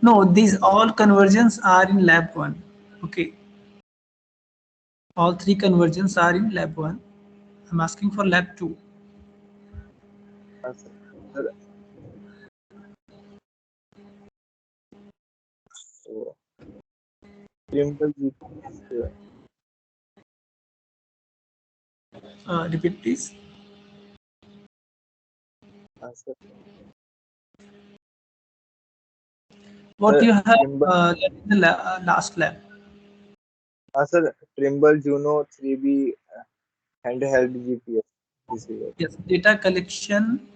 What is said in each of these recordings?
No, these all conversions are in lab 1. Okay, all three conversions are in lab 1. I'm asking for lab 2. Sir. Sir, so Trimble GPS. Repeat please. Sir, What you have Trimble. left in the last lab? Sir, Trimble Juno 3B handheld GPS receiver. Yes, data collection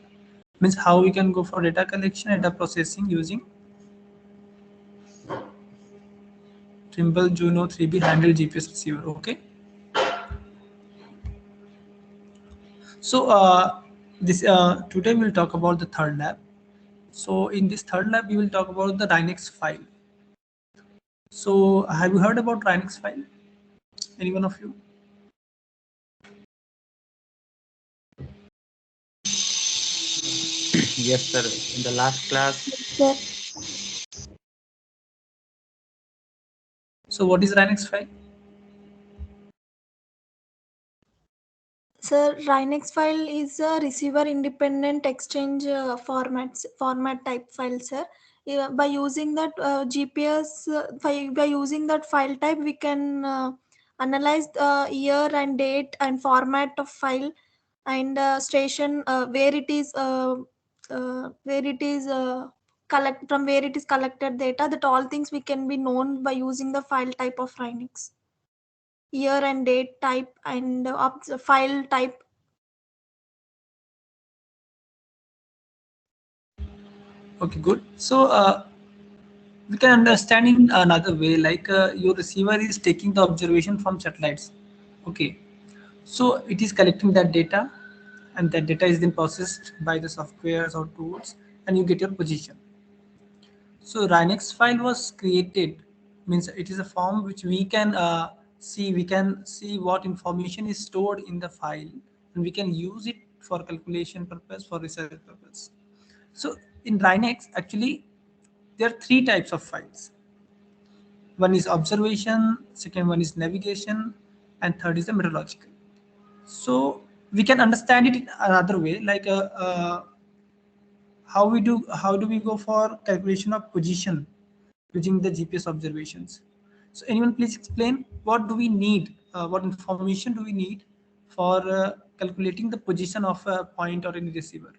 means how we can go for data collection, data processing using Trimble Juno 3B handle GPS receiver. Okay. So this today we'll talk about the third lab. So in this third lab, we will talk about the Dynex file. So have you heard about Dynex file? Anyone of you? Yes, sir. In the last class, Sir, So what is Dynex file? sir, Rhinex file is a receiver independent exchange format type file, sir. By using that GPS, by using that file type, we can analyze the year and date and format of file and station where it is collect from where it is collected data. That all things we can be known by using the file type of Rhinex. Year and date type and file type. Okay, good. So we can understand in another way, like your receiver is taking the observation from satellites. Okay, so it is collecting that data, and that data is then processed by the softwares or tools, and you get your position. So Rhinex file was created, means it is a form which we can see. We can see what information is stored in the file, and we can use it for calculation purpose, for research purpose. So in Rhinex, actually, there are three types of files. One is observation, second one is navigation, and third is the meteorological. So we can understand it in another way, like how do we go for calculation of position using the GPS observations. So anyone please explain what do we need, what information do we need for calculating the position of a point or any receiver.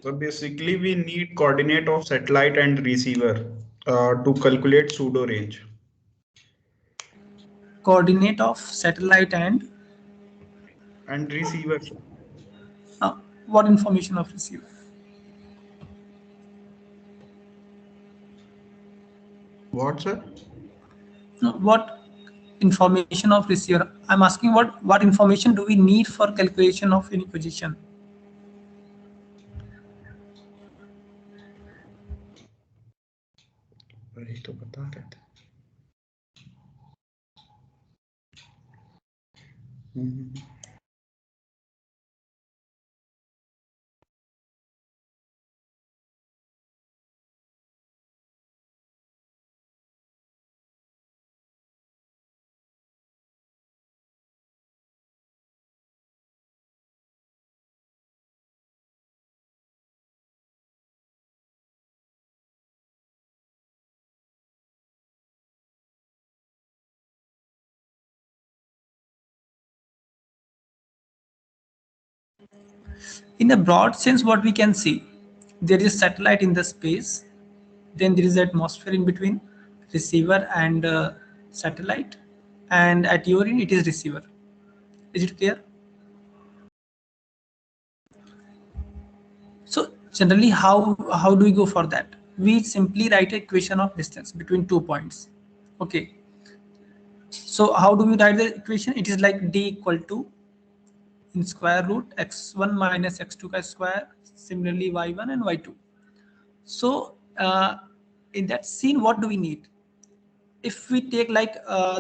So basically, we need coordinate of satellite and receiver to calculate pseudo range. Coordinate of satellite And receiver, uh, what information of receiver. what, sir? No, what information of receiver? I'm asking what information do we need for calculation of any position. वही तो बता रहे थे. हम्म. In a broad sense, what we can see, there is satellite in the space, then there is atmosphere in between receiver and satellite, and at your end it is receiver. Is it clear? So generally, how do we go for that? We simply write a equation of distance between 2 points. Okay, so how do we write the equation? It is like d equal to in square root x1 minus x2 ka square, similarly y1 and y2. So in that scene, what do we need? If we take like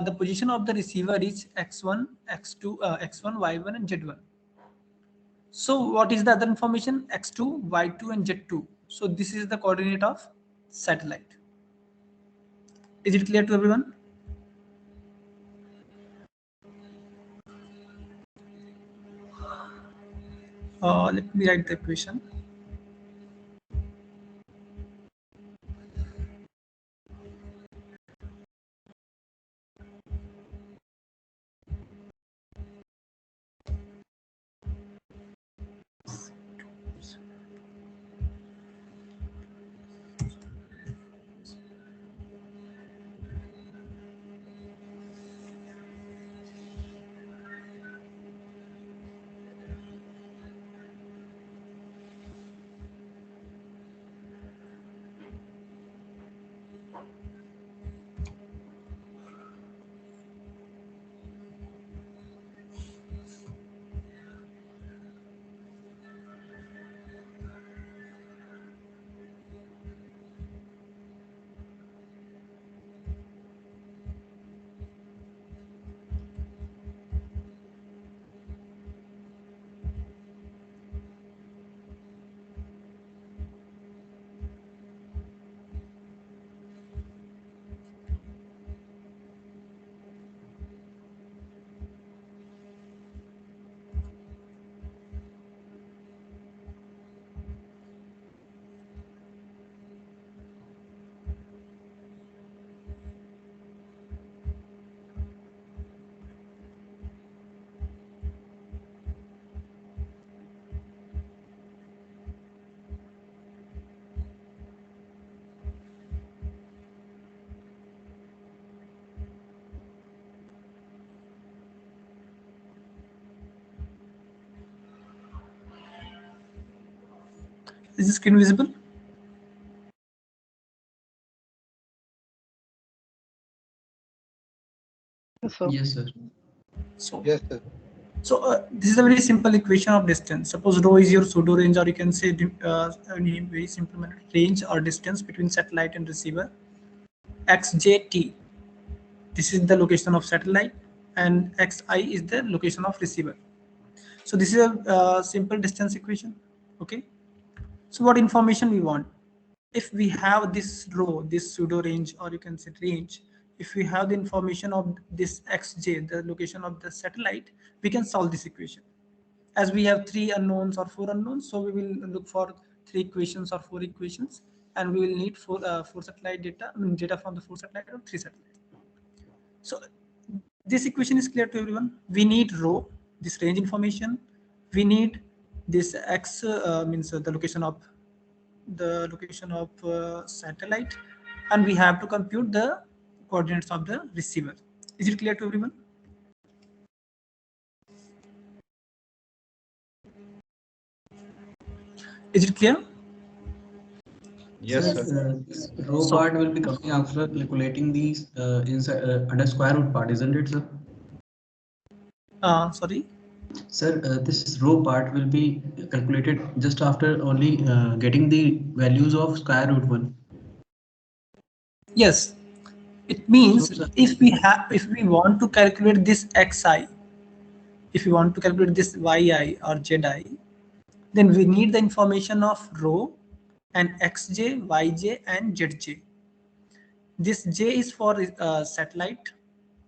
the position of the receiver is x1, x2, x1, y1 and z1. So what is the other information? X2, Y2 and Z2. So this is the coordinate of satellite. Is it clear to everyone? Let me write the equation. Is the screen visible? Yes, sir. So, Yes, sir. this is a very simple equation of distance. Suppose rho is your pseudo range, or you can say any very simple manner, range or distance between satellite and receiver. XJT. This is the location of satellite, and XI is the location of receiver. So this is a simple distance equation. Okay. So what information we want? If we have this row, this pseudo range, or you can say range, if we have the information of this xj, the location of the satellite, we can solve this equation. As we have three unknowns or four unknowns, so we will look for three equations or four equations, and we will need four satellite data, I mean data from the four satellite or three satellites. So this equation is clear to everyone. We need row, this range information. We need this x means the location of satellite, and we have to compute the coordinates of the receiver. Is it clear to everyone? Is it clear? Sir, Yes, sir. this row So part will be coming after calculating these inside under square root part, isn't it, sir? sorry. Sir, this row part will be calculated just after only getting the values of square root 1. Yes, it So, means sir, if we want to calculate this xi, if we want to calculate this yi or zi, then we need the information of row and xj, yj, and zj. This j is for satellite,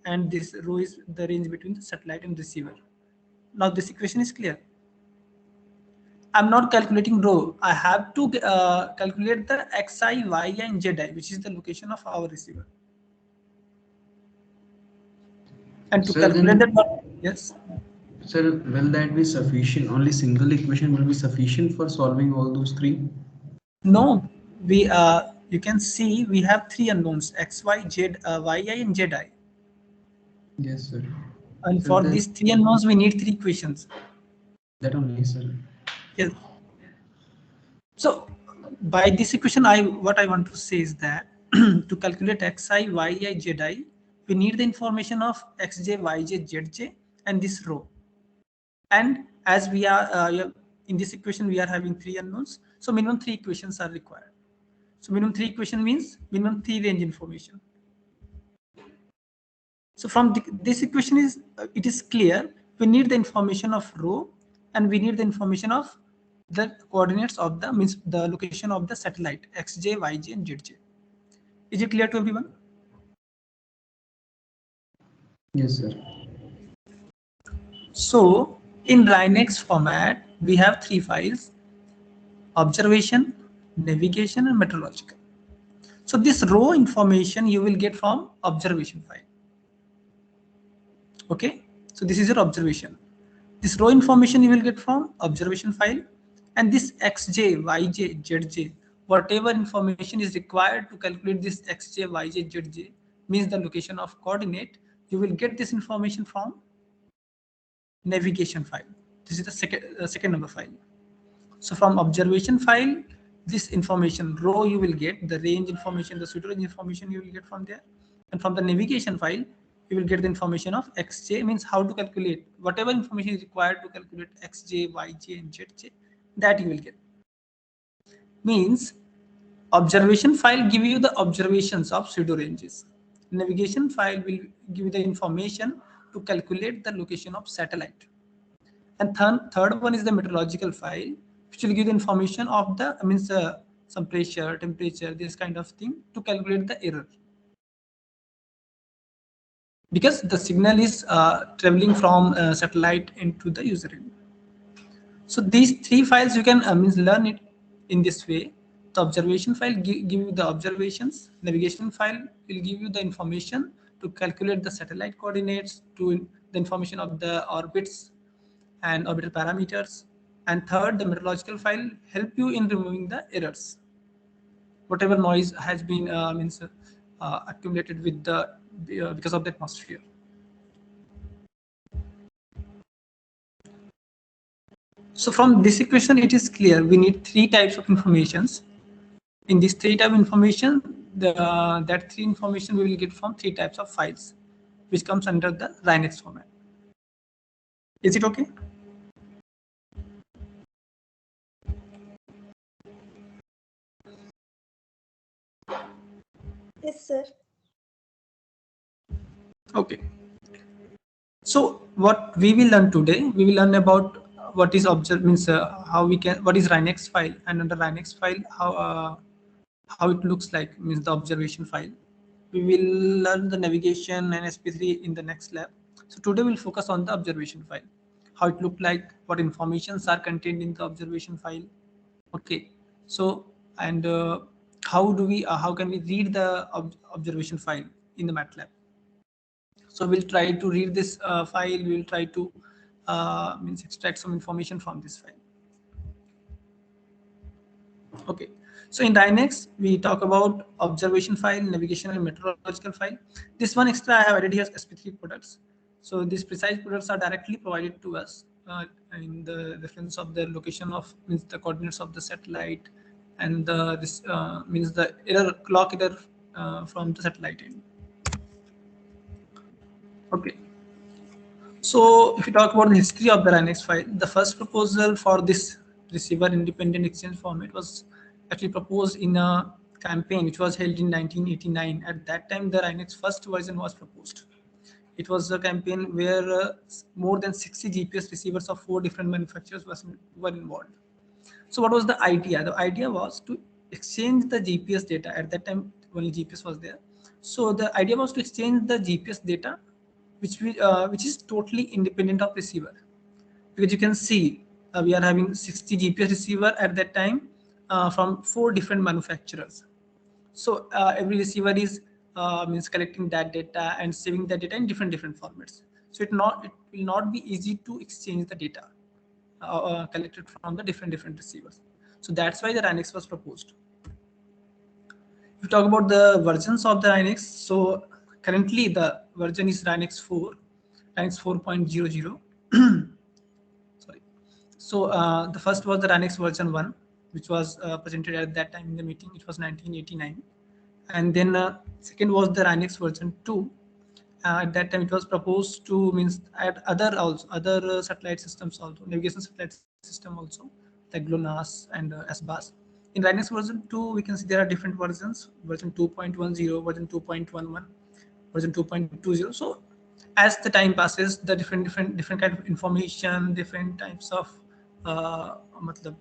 and this row is the range between the satellite and receiver. Now this equation is clear. I'm not calculating row. I have to calculate the xi, yi, and zi, which is the location of our receiver. And to sir, calculate then, that, yes. sir, will that be sufficient? Only single equation will be sufficient for solving all those three? No, we you can see we have three unknowns: x, y, z, yi, and zi. Yes, sir. And So for then these three unknowns, we need three equations. that only, sir. Yes. So by this equation, what I want to say is that to calculate xi, yi, zi, we need the information of xj, yj, zj, and this row. And as we are in this equation, we are having three unknowns. So minimum three equations are required. So minimum three equation means minimum three range information. So from this equation is it is clear we need the information of row and we need the information of the coordinates of the means the location of the satellite xj, yj, and zj. Is it clear to everyone? Yes, sir. So in Rhinex format, we have three files: observation, navigation, and meteorological. So this raw information you will get from observation file. Okay, so this is your observation. This raw information you will get from observation file, and this xj, yj, zj, whatever information is required to calculate this xj, yj, zj, means the location of coordinate, you will get this information from navigation file. This is the second number file. So from observation file, this information row you will get the range information, the pseudo range information you will get from there, and from the navigation file you will get the information of xj, means how to calculate whatever information is required to calculate xj, yj, and zj, that you will get. Means observation file give you the observations of pseudo ranges. Navigation file will give you the information to calculate the location of satellite. And third one is the meteorological file, which will give the information of the means some pressure, temperature, this kind of thing to calculate the error. Because the signal is traveling from satellite into the user end. So these three files you can means learn it in this way. The observation file give you the observations. Navigation file will give you the information to calculate the satellite coordinates, to the information of the orbits and orbital parameters. And third, the meteorological file help you in removing the errors, whatever noise has been accumulated with the because of the atmosphere. So from this equation, it is clear we need three types of informations. In this three type of information, that three information we will get from three types of files, which comes under the Rhinex format. Is it okay? Yes, sir. Okay. So what we will learn today, we will learn about what is observe means how we can what is Rhinex file, and under Rhinex file how it looks like, means the observation file. We will learn the navigation and SP3 in the next lab. So today we'll focus on the observation file, how it looked like, what informations are contained in the observation file. Okay, so and how can we read the observation file in the MATLAB. So we'll try to read this file. We will try to means extract some information from this file. Okay, so in Dynex we talk about observation file, navigation, and meteorological file. This one extra I have added here SP3 products. So these precise products are directly provided to us in the reference of the location of means the coordinates of the satellite, and this means the error clock error from the satellite end. Okay. So if you talk about the history of the Linux file, the first proposal for this receiver independent exchange format was actually proposed in a campaign which was held in 1989. At that time, the Linux first version was proposed. It was a campaign where more than 60 GPS receivers of 4 different manufacturers were involved. So what was the idea? The idea was to exchange the GPS data. At that time, only GPS was there. So the idea was to exchange the GPS data, which is totally independent of receiver, because you can see we are having 60 GPS receiver at that time from 4 different manufacturers. So every receiver is means collecting that data and saving that data in different formats. So it will not be easy to exchange the data collected from the different receivers. So that's why the Linux was proposed. If you talk about the versions of the Linux, so currently the version is Linux 4, Linux 4.00. Sorry. So the first was the Linux version 1, which was presented at that time in the meeting. It was 1989. And then second was the Linux version 2. At that time, it was proposed to means add other satellite systems also, navigation satellite system also, like GLONASS and SBAS. In Linux version 2, we can see there are different versions: version 2.10, version 2.11, version 2.20. So as the time passes, the different kind of information, different types of matlab,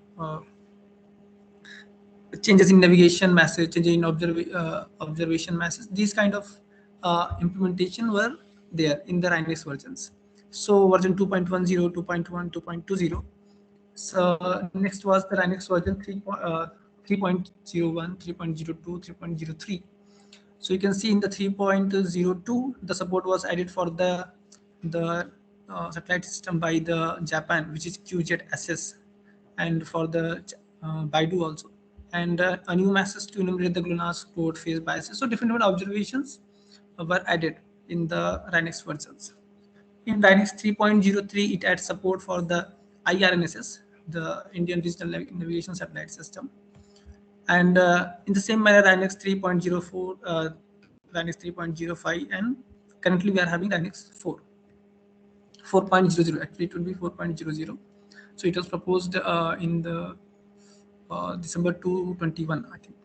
changes in navigation message, changes in observation message, these kind of implementation were there in the Linux versions. So version 2.10, 2.1, 2.20. So next was the Linux version 3.01, 3.02, 3.03. So you can see in the 3.02, the support was added for the satellite system by the Japan, which is QZSS, and for the Baidu also. And a new message to enumerate the GLONASS code phase biases. So different observations were added in the Linux versions. In Linux 3.03, it adds support for the IRNSS, the Indian Digital Navigation Satellite System. And in the same manner, Linux 3.04, Linux 3.05, and currently we are having Linux 4.00. Actually, it will be 4.00. So it was proposed in the December 2021, I think.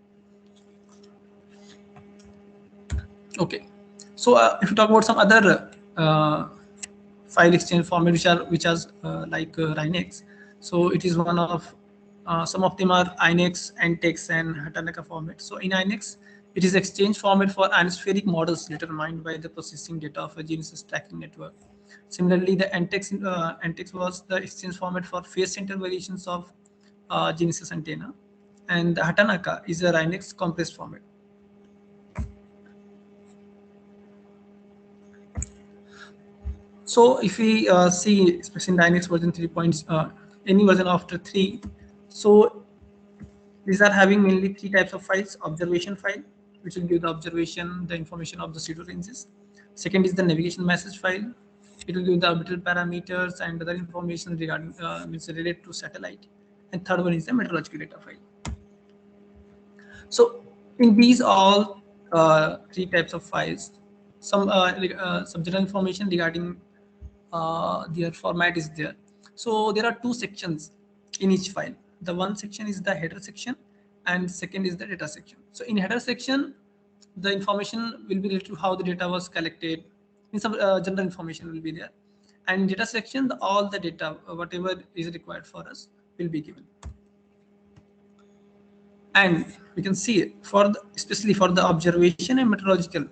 Okay, so if you talk about some other file exchange format which are like Linux, so it is one of some of them are Inex, Antex, and Hatanaka format. So in Inex, it is exchange format for anospheric models determined by the processing data of a Genesis tracking network. Similarly, the Antex was the exchange format for phase center variations of Genesis antenna, and the Hatanaka is a Inex compressed format. So if we see, especially in Linux version 3 points, any version after 3, so these are having mainly three types of files: observation file, which will give the observation, the information of the pseudo ranges. Second is the navigation message file. It will give the orbital parameters and other information regarding means related to satellite. And third one is the meteorological data file. So in these all three types of files, some general information regarding their format is there. So there are two sections in each file. The one section is the header section, and second is the data section. So in header section, the information will be related to how the data was collected. In some general information will be there, and in data section, all the data, whatever is required for us, will be given. And we can see for especially for the observation and meteorological.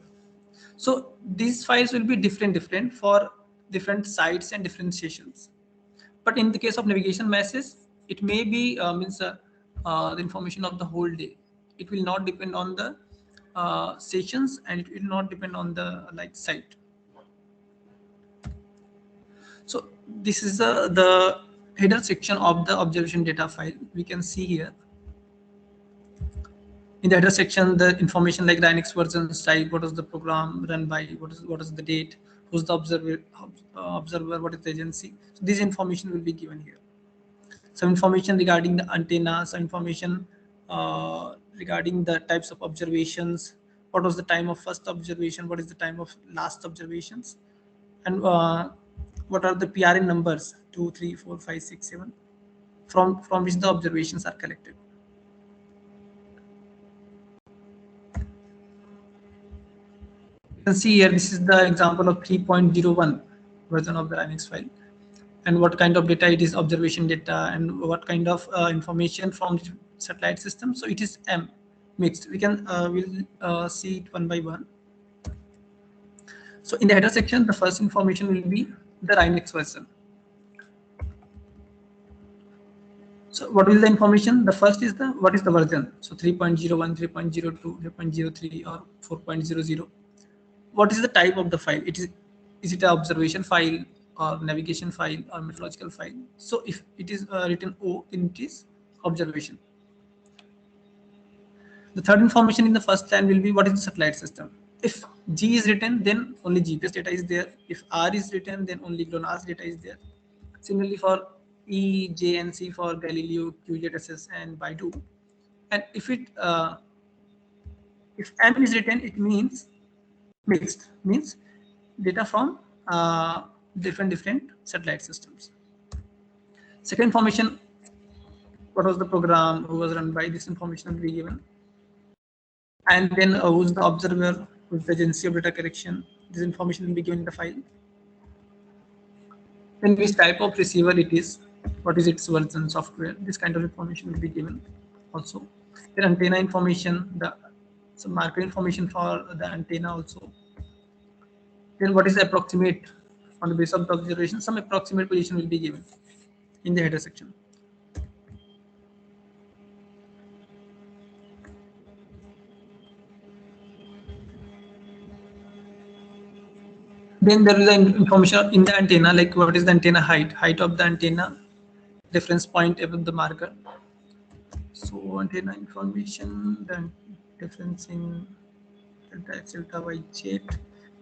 So these files will be different for different sites and different sessions. But in the case of navigation message, it may be the information of the whole day. It will not depend on the sessions, and it will not depend on the like site. So this is the header section of the observation data file. We can see here. In the header section, the information like the Linux version type, what is the program run by, what is the date, who's the observer, what is the agency. So this information will be given here. Some information regarding the antenna, some information regarding the types of observations, what was the time of first observation, what is the time of last observations, and what are the PRN numbers 2, 3, 4, 5, 6, 7 from which the observations are collected. You can see here, this is the example of 3.01 version of the Linux file, and what kind of data it is, observation data, and what kind of information from the satellite system. So it is mixed. We can we'll see it one by one. So in the header section, the first information will be the Linux version. So what is the information? The first is what is the version. So 3.01, 3.02, 3.03, or 4.00. What is the type of the file? Is it an observation file, or navigation file, or meteorological file? So if it is written O, then it is observation. The third information in the first line will be what is the satellite system. If G is written, then only GPS data is there. If R is written, then only GLONASS data is there. Similarly for E, J, and C for Galileo, QZSS, and Baidu. And if M is written, it means mixed, means data from different satellite systems. Second information, what was the program, who was run by, this information will be given. And then who's the observer, who's the agency of data collection, this information will be given in the file. then which type of receiver it is, what is its version software, this kind of information will be given also. Then antenna information, the some market information for the antenna also. Then what is the approximate, on the basis of the observation, some approximate position will be given in the header section. Then there is the information in the antenna, like what is the antenna height of the antenna, reference point above the marker. So antenna information, then difference in delta x, delta y, z.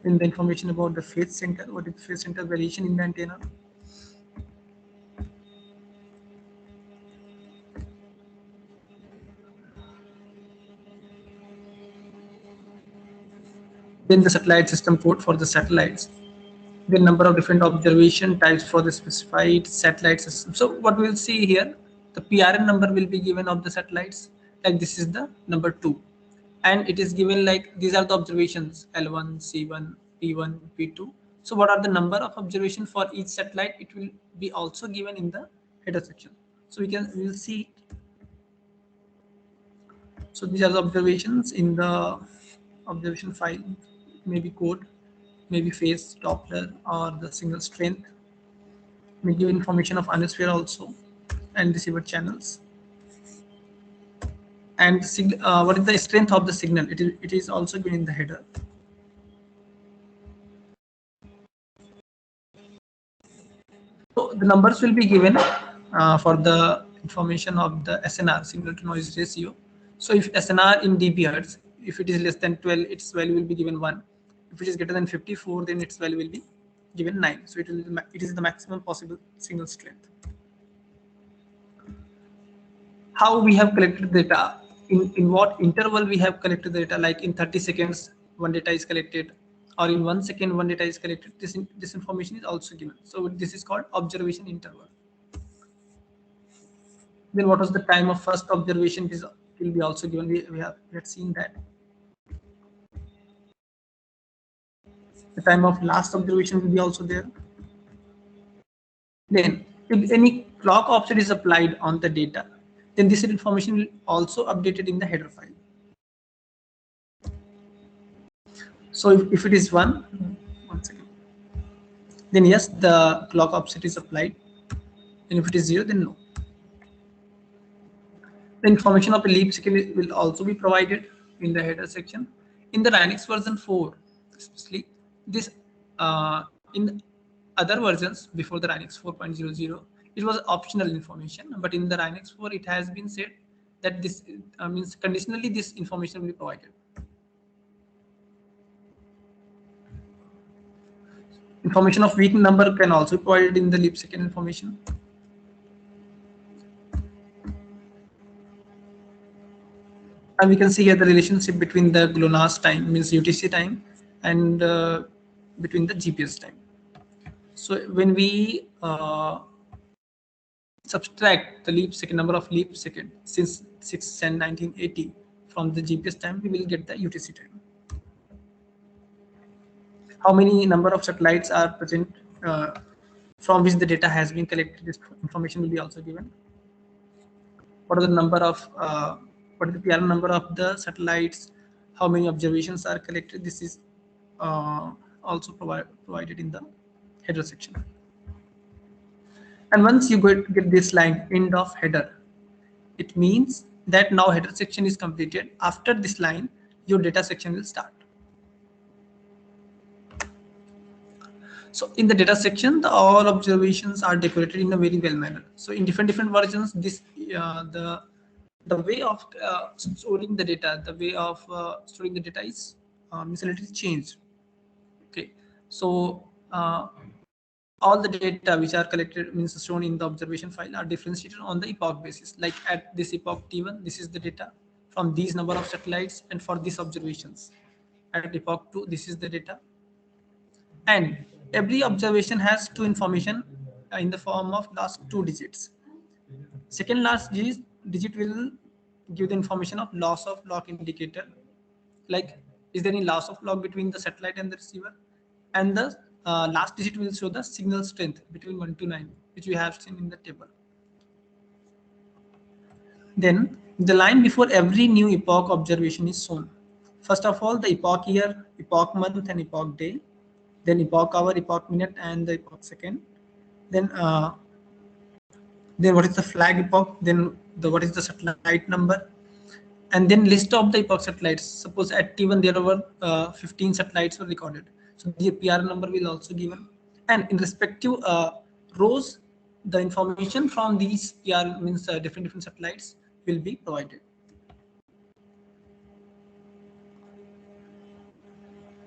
Then the information about the phase center, what is phase center variation in the antenna. Then the satellite system code for the satellites. The number of different observation types for the specified satellite system. So what we'll see here, the PRN number will be given of the satellites, like this is the number 2, and it is given like these are the observations L1, C1, P1, P2. So what are the number of observation for each satellite, it will be also given in the header section. So we will see. So these are the observations in the observation file, maybe code, maybe phase, Doppler, or the signal strength. We give information of ionosphere also, and receiver channels, and what is the strength of the signal, it is also given in the header. So the numbers will be given for the information of the SNR, signal to noise ratio. So if SNR in dB hertz, if it is less than 12, its value will be given 1. If it is greater than 54, then its value will be given 9. So it is the maximum possible signal strength. How we have collected data, in what interval we have collected the data, like in 30 seconds one data is collected, or in 1 second one data is collected. This information is also given. So this is called observation interval. Then what was the time of first observation, this will be also given. We had seen that. The time of last observation will be also there. Then if any clock offset is applied on the data, then this information will also updated in the header file. So if it is 1 second, then yes, the clock offset is applied, and if it is 0, then no. The information of a leap second will also be provided in the header section. In the Linux version 4, especially this, in other versions before the Linux 4.00, it was optional information, but in the Linux 4, it has been said that this means conditionally this information will be provided. Information of weak number can also be provided in the leap second information. And we can see here the relationship between the GLONASS time, means UTC time, and between the GPS time. So when we subtract the leap second, number of leap second since 6/10/1980 from the GPS time, we will get the UTC time. How many number of satellites are present from which the data has been collected, this information will be also given. What are the number of what is the PRN number of the satellites, how many observations are collected, this is also provided in the header section. And once you get this line, end of header, it means that now header section is completed. After this line, your data section will start. So in the data section, all observations are decorated in a very well manner. So in different versions, this the way of storing the data, is a little changed. Okay, so all the data which are collected, means shown in the observation file, are differentiated on the epoch basis. Like at this epoch T1, this is the data from these number of satellites, and for these observations at epoch 2, this is the data. And every observation has two information in the form of last 2 digits. Second last digit will give the information of loss of log indicator, like is there any loss of log between the satellite and the receiver. And the last digit will show the signal strength between 1 to 9, which we have seen in the table. Then the line before every new epoch observation is shown. First of all, the epoch year, epoch month, and epoch day. Then epoch hour, epoch minute, and the epoch second. Then what is the flag epoch? Then what is the satellite number? And then list of the epoch satellites. Suppose at T1 there were 15 satellites were recorded, so the PR number will also given, and in respective rows, the information from these PR means different satellites will be provided.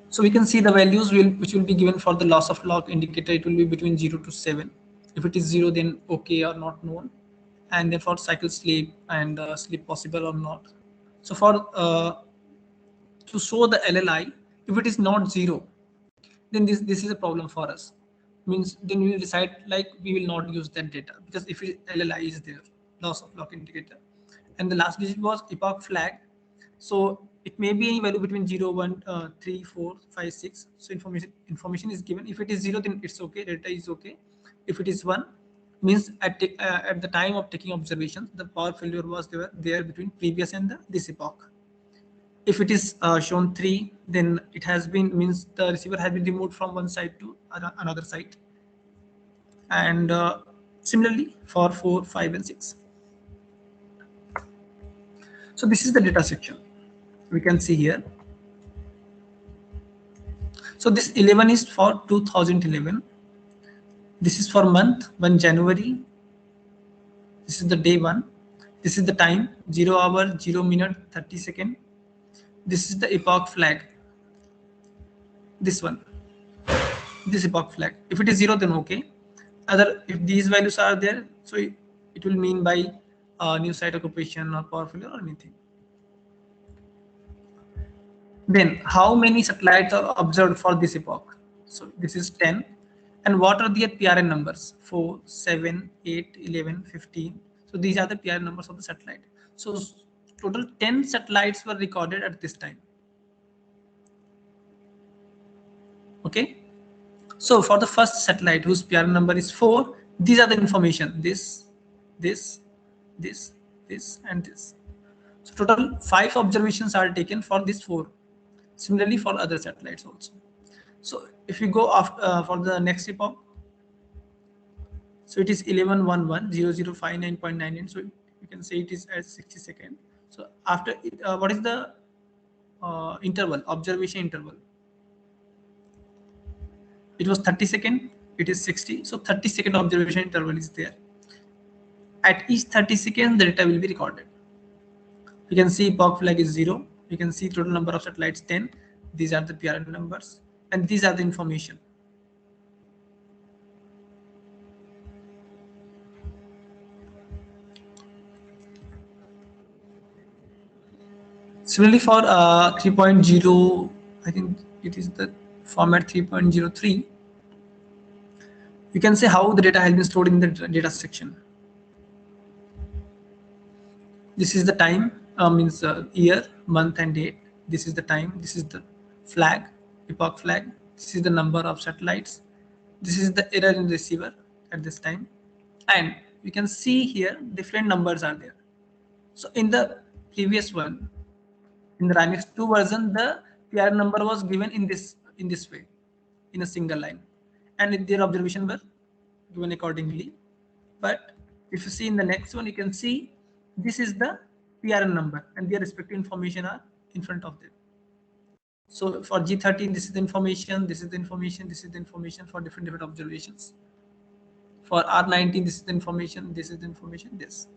So we can see the values which will be given for the loss of log indicator. It will be between 0 to 7. If it is 0, then okay or not known, and then for cycle sleep and sleep possible or not. So for to show the LLI, if it is not 0, then this is a problem for us. Means then we will decide like we will not use that data, because if LLI is there, loss of lock indicator, and the last digit was epoch flag, so it may be any value between 0, 1, 3, 4, 5, 6. So information is given. If it is 0, then it's okay, data is okay. If it is 1, means at the time of taking observations, the power failure was there between previous and this epoch. If it is shown 3, then it has been, means the receiver has been removed from one side to another side. And similarly for 4, 5, and 6. So this is the data section. We can see here. So this 11 is for 2011. This is for month 1 January. This is the day 1. This is the time 0 hour 0 minute 30 second. This is the epoch flag. This one, this epoch flag. If it is 0, then okay. If these values are there, so it will mean by new site occupation or power failure or anything. Then how many satellites are observed for this epoch? So this is 10. And what are the PRN numbers? 4, 7, 8, 11, 15. So these are the PRN numbers of the satellite. So total 10 satellites were recorded at this time. Okay. So for the first satellite whose PRN number is 4, these are the information. This, and this. So total 5 observations are taken for this 4. Similarly for other satellites also. So if we go after for the next epoch, so it is 11.11.0059.99. So you can say it is at 60 seconds. So after it, what is the interval, observation interval? It was 30 seconds. It is 60. So 30-second observation interval is there. At each 30 seconds, the data will be recorded. You can see epoch flag is 0. You can see total number of satellites 10. These are the PRN numbers, and these are the information. Similarly for 3.0, I think it is the format 3.03. You can see how the data has been stored in the data section. This is the time, means year, month, and date. This is the time. This is the flag, epoch flag. This is the number of satellites. This is the error in receiver at this time. And you can see here different numbers are there. So in the previous one, in the Rymix 2 version, the PR number was given in this way, in a single line, and their observation were given accordingly. But if you see in the next one, you can see this is the PRN number, and their respective information are in front of them. So for G13, this is the information, this is the information, this is the information for different observations. For R19, this is the information, this is the information, this.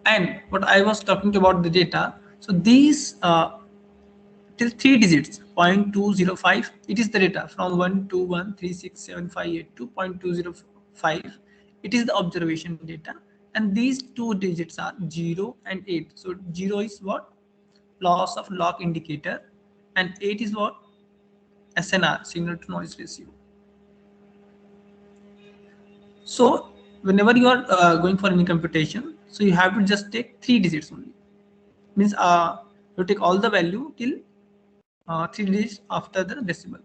And what I was talking about the data, so these till 3 digits 0.205, it is the data from 121367582.205. It is the observation data, and these 2 digits are 0 and 8. So 0 is what? Loss of lock indicator, and 8 is what? SNR, signal to noise ratio. So whenever you are going for any computation, so you have to just take 3 digits only. Means you take all the value till 3 digits after the decimal.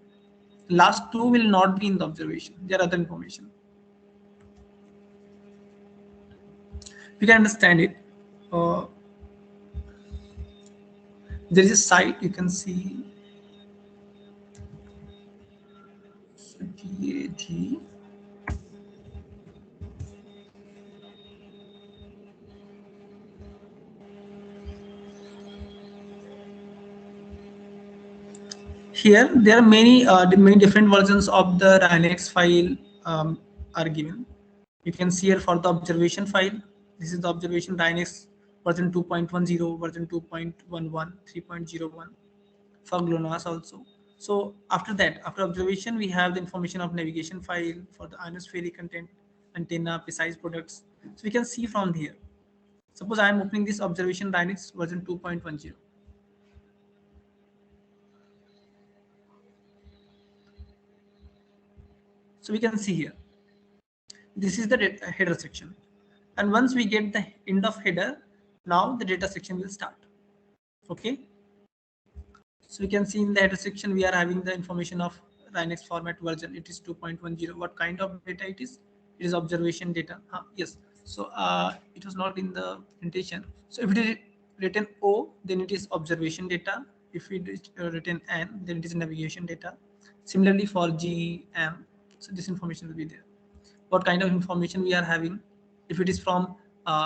Last two will not be in the observation. There are other information. You can understand it. Uh, there is a site you can see. DAT. Here, there are many different versions of the Rhinex file are given. You can see here for the observation file. This is the observation Rhinex version 2.10, version 2.11, 3.01 for GLONASS also. So after that, after observation, we have the information of navigation file for the ionospheric content, antenna, precise products. So we can see from here. Suppose I am opening this observation Rhinex version 2.10. So we can see here. This is the header section, and once we get the end of header, now the data section will start. Okay, so we can see in the header section we are having the information of Rhinex format version. It is 2.10. What kind of data it is? It is observation data. Yes, so it was not in the presentation. So if it is written O, then it is observation data. If it is written N, then it is navigation data. Similarly for G, M, so this information will be there. What kind of information we are having? If it is from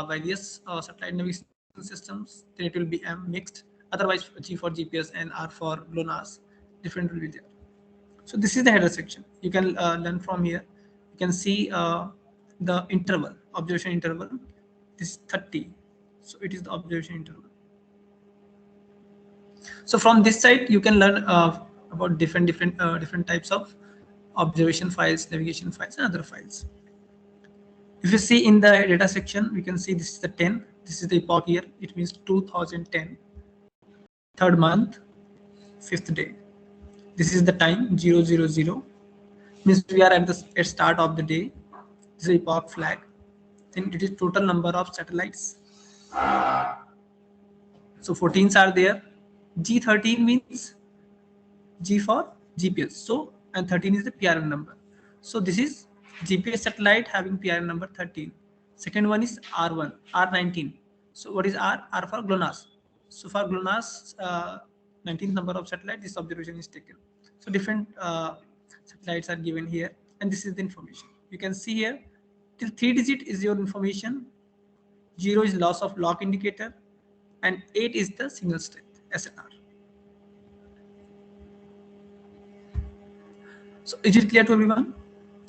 various satellite navigation systems, then it will be M mixed. Otherwise, G for GPS and R for GLONASS, different will be there. So this is the header section. You can learn from here. You can see the interval, observation interval. This is 30. So it is the observation interval. So from this side, you can learn about different types of observation files, navigation files, and other files. If you see in the data section, we can see this is the 10. This is the epoch year. It means 2010, third month, fifth day. This is the time 000. Means we are at the start of the day. This is the epoch flag. Then it is total number of satellites. So 14s are there. G13 means G for GPS. So and 13 is the PRN number. So this is GPS satellite having PRN number 13. Second one is R1, R19. So what is R? R for GLONASS. So for GLONASS, 19th number of satellite, this observation is taken. So different satellites are given here, and this is the information. You can see here till 3 digit is your information. 0 is loss of lock indicator, and 8 is the signal strength SNR. So is it clear to everyone?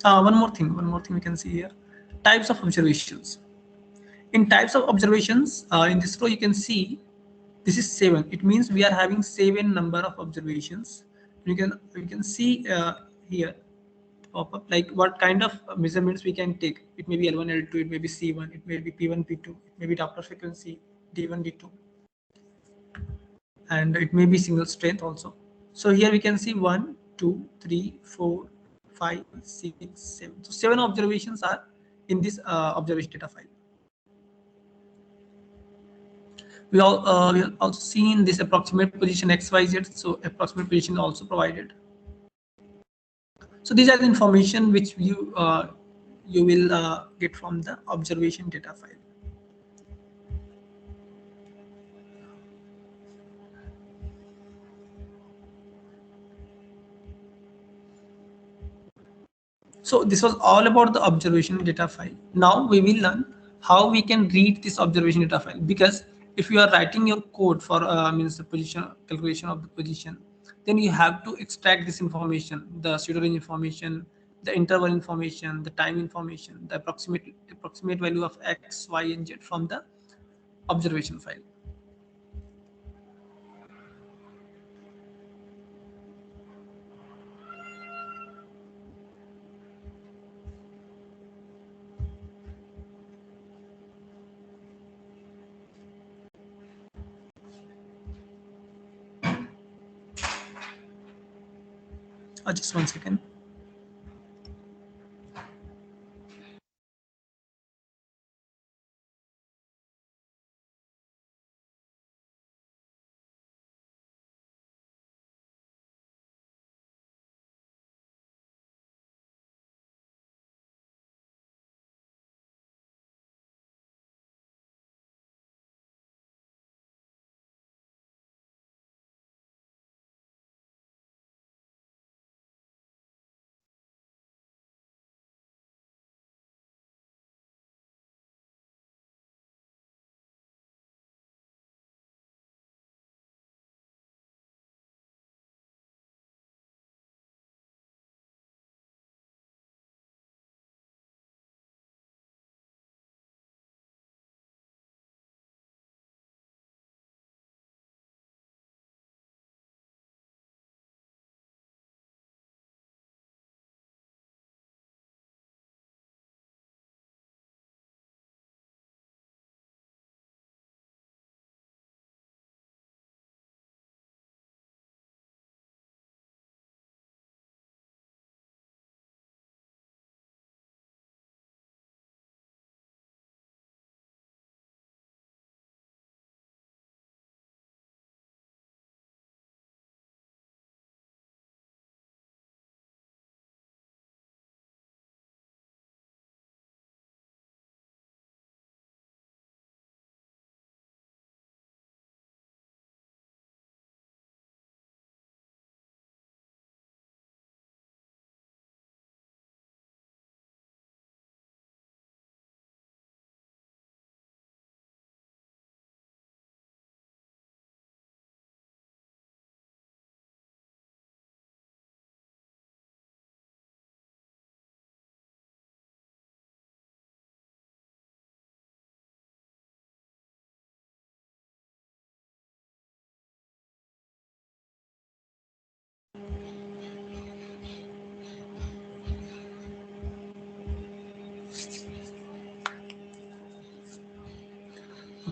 One more thing we can see here. Types of observations. In types of observations, in this row you can see this is 7. It means we are having 7 number of observations. You can see here pop up like what kind of measurements we can take. It may be L1, L2, it may be C1, it may be P1, P2, it may be Doppler frequency, D1, D2, and it may be single strength also. So here we can see 1, 2, 3, 4, 5, 6, 7. So 7 observations are in this observation data file. We have also seen this approximate position XYZ. So approximate position also provided. So these are the information which you will get from the observation data file. So this was all about the observation data file. Now we will learn how we can read this observation data file, because if you are writing your code for means the position calculation of the position, then you have to extract this information, the pseudo range information, the interval information, the time information, the approximate value of x, y, and z from the observation file. Just 1 second.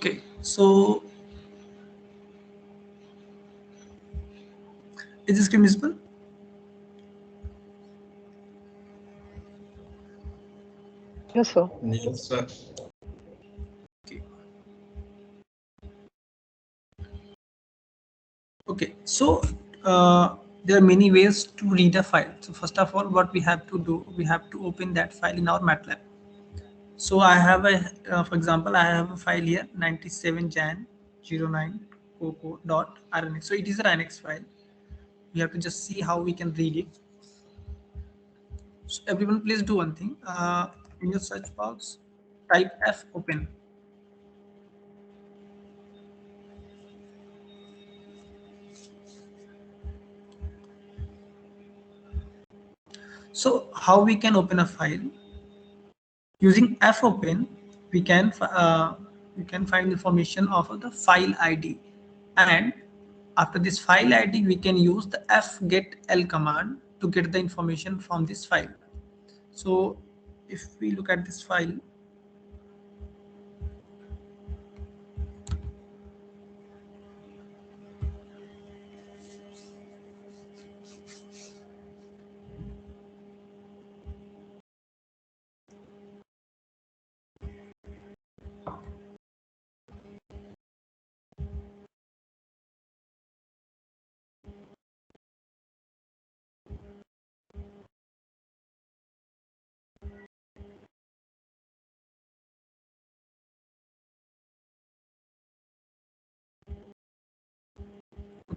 Okay, so is this screen visible? Yes, sir. Yes, sir. Okay. Okay, so there are many ways to read a file. So first of all, what we have to do, we have to open that file in our MATLAB. So I have a, for example, I have a file here, 97 Jan 09 coco.rnx. So it is an RNX file. We have to just see how we can read it. So everyone, please do one thing. In your search box, type F open. So how we can open a file? Using fopen, we can find information of the file ID, and after this file ID, we can use the fgetl command to get the information from this file. So if we look at this file,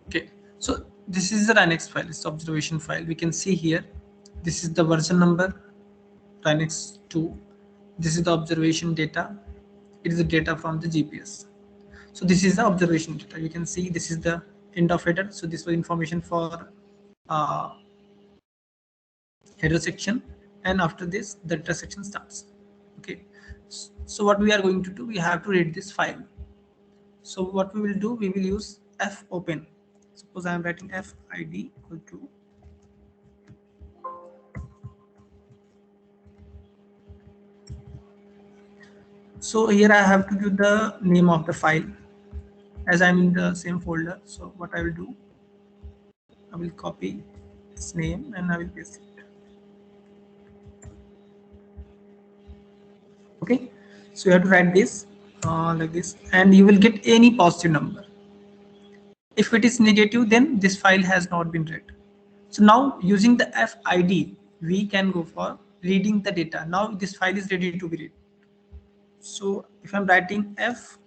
okay, so this is the Linux file, it's the observation file. We can see here, this is the version number, Linux 2. This is the observation data. It is the data from the GPS. So this is the observation data. You can see this is the end of header. So this was information for uh, header section, and after this the data section starts. Okay, so what we are going to do, we have to read this file. So what we will do, we will use fopen. Suppose I am writing fid equal to, so here I have to give the name of the file as I'm in the same folder. So what I will do, I will copy this name and I will paste it. Okay, so you have to write this like this, and you will get any positive number. If it is negative, then this file has not been read. So now using the fid, we can go for reading the data. Now this file is ready to be read. So if I'm writing f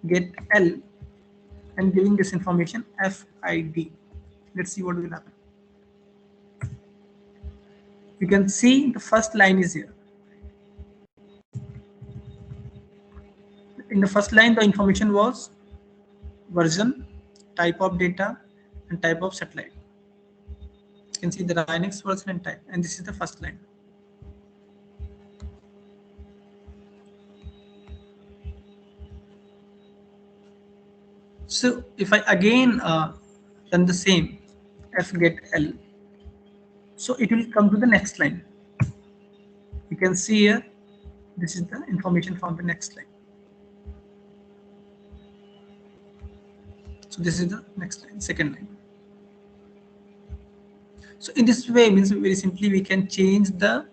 get l and giving this information fid, let's see what will happen. You can see the first line is here. In the first line, the information was version, type of data, and type of satellite. You can see the Linux version and type, and this is the first line. So if I again run the same fgetl, so it will come to the next line. You can see here, this is the information from the next line. So this is the next line, second line. So in this way, means very simply we can change the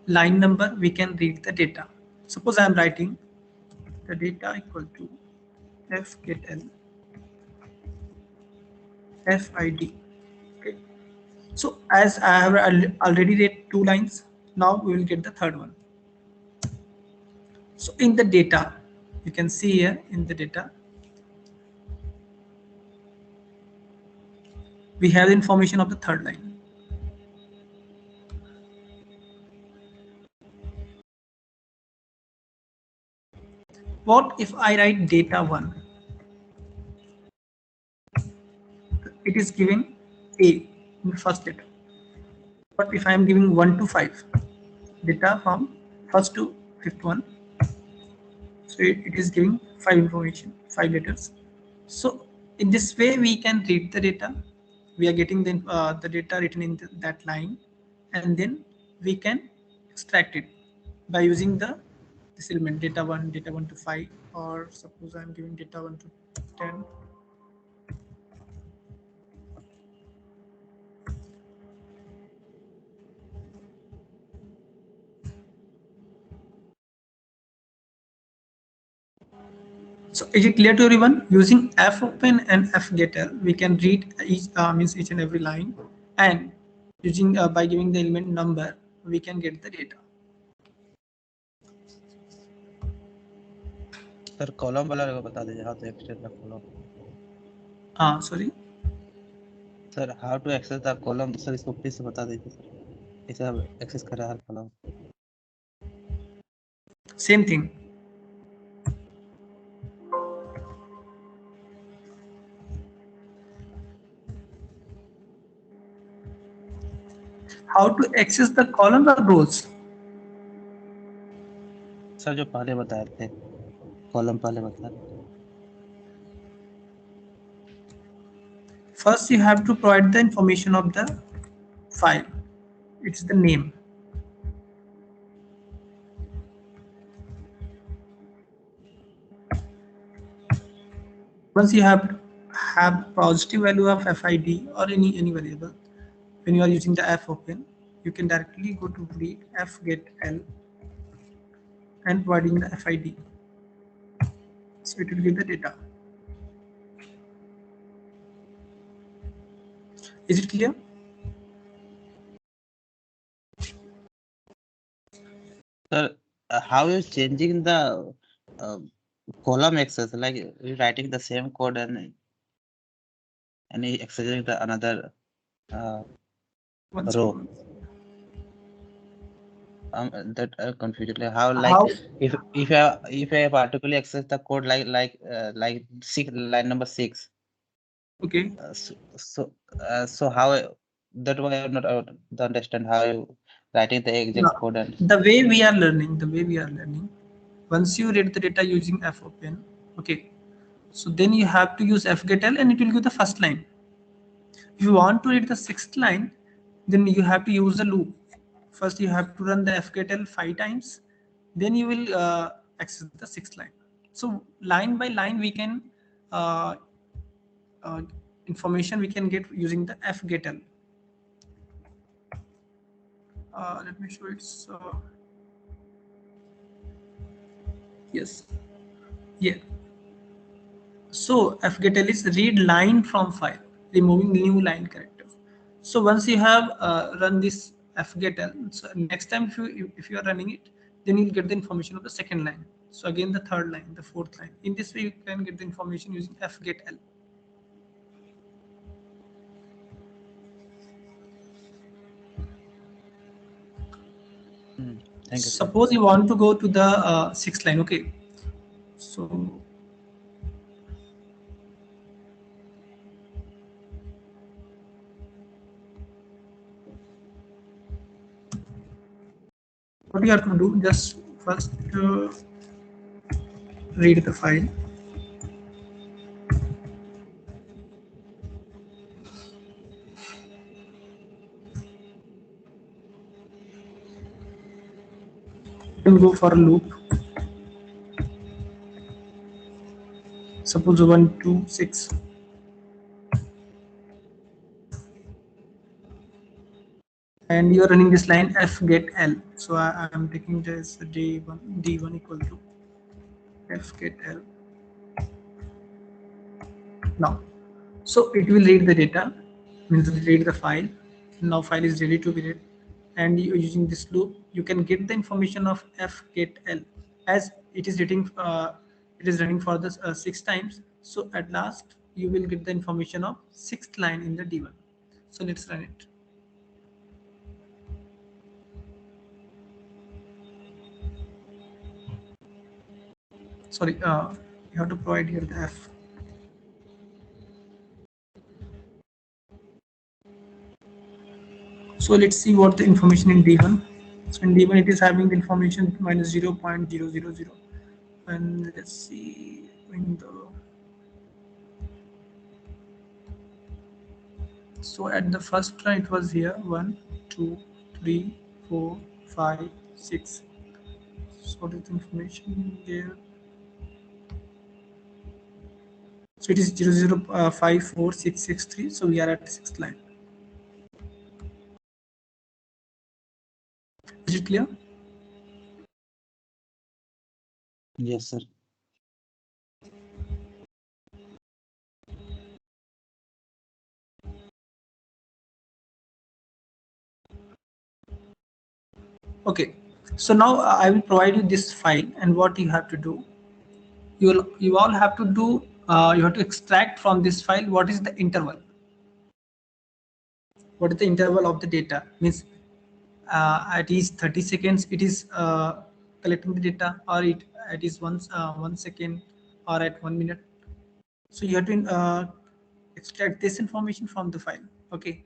line number, we can read the data. Suppose I am writing the data equal to fgetl fid. Okay. So as I have already read 2 lines, now we will get the third one. So in the data, you can see here in the data, we have the information of the third line. What if I write data 1? It is giving A in the first letter. But if I am giving 1 to 5, data from first to fifth one, so it is giving 5 information, 5 letters. So in this way we can read the data. We are getting the data written in that line, and then we can extract it by using the this element data 1 to 5, or suppose I'm giving data 1 to 10. So is it clear to everyone? Using fopen and fgetter, we can read each and every line, and using by giving the element number, we can get the data. Sir column वाला बता दीजिए how to access the column Sorry. Sir how to access the column sir इसको please से बता दीजिए sir कैसे आप access कर रहे हैं हर column Same thing. How to access the columns or rows? Sir जो पहले बताए थे कॉलम पहले बता रहे थे First, you have to provide the information of the file. It's the name. Once you have positive value of FID or any variable, when you are using the fopen, you can directly go to read fgetl and providing the FID. So it will give the data. Is it clear? Sir how is changing the column access like writing the same code and accessing the another row that confused like how if I particularly access the code like line number 6 Okay. so how that way I not understand how you writing the exact code and The way we are learning, once you read the data using fopen, okay, so then you have to use fgetl and it will give the first line. If you want to read the sixth line, then you have to use the loop. First, you have to run the fgetl 5 times, then you will access the sixth line. So line by line, we can uh, information we can get using the fgetl. Let me show it. Yes, yeah. So fgetl is read line from file, removing new line character. So once you have run this fgetl, so next time if you are running it, then you'll get the information of the second line. So again the third line, the fourth line. In this way you can get the information using fgetl. thank you sir. Suppose you want to go to the sixth line, okay. So what you have to do, just first read the file. Then go for a loop. Suppose 1, 2, 6. And you are running this line fgetl. So I am taking this d1 equal to fgetl. Now, so it will read the data, means read the file. Now file is ready to be read, and using this loop, you can get the information of fgetl as it is reading. It is running for this 6 times. So at last, you will get the information of sixth line in the d1. So let's run it. Sorry, you have to provide here the f. So let's see what the information in d1. So in d1 it is having the information minus 0.000, and let's see in the. So at the first try it was here 1, 2, 3, 4, 5, 6. So what is the information here? So it is 00546663. So we are at sixth line. Is it clear? Yes, sir. Okay. So now I will provide you this file, and what you have to do, you all have to do, you have to extract from this file what is the interval. What is the interval of the data? Means at each 30 seconds it is collecting the data, or it is once 1 second, or at 1 minute. So you have to extract this information from the file. Okay.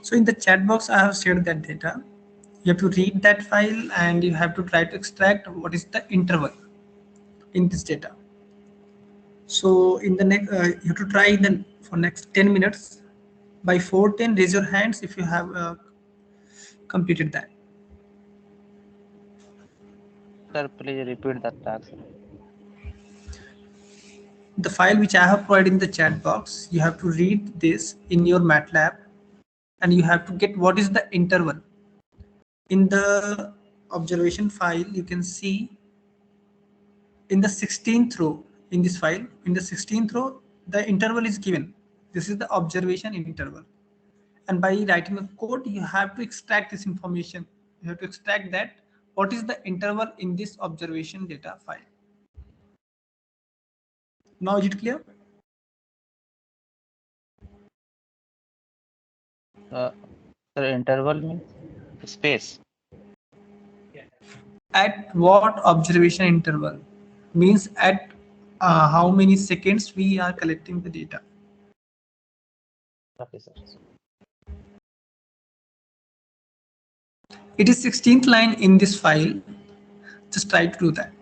So in the chat box, I have shared that data. You have to read that file, and you have to try to extract what is the interval in this data. So in the next, you have to try then for next 10 minutes. By 4:10, raise your hands if you have completed that. Sir, please repeat that task. The file which I have provided in the chat box, you have to read this in your MATLAB, and you have to get what is the interval. In the observation file, you can see in the 16th row in this file, in the 16th row, the interval is given. This is the observation interval. And by writing a code, you have to extract this information. You have to extract that what is the interval in this observation data file. Now is it clear? Uh, Sir, interval means space. At what observation interval? Means at how many seconds we are collecting the data. Okay, sir. It is 16th line in this file. Just try to do that.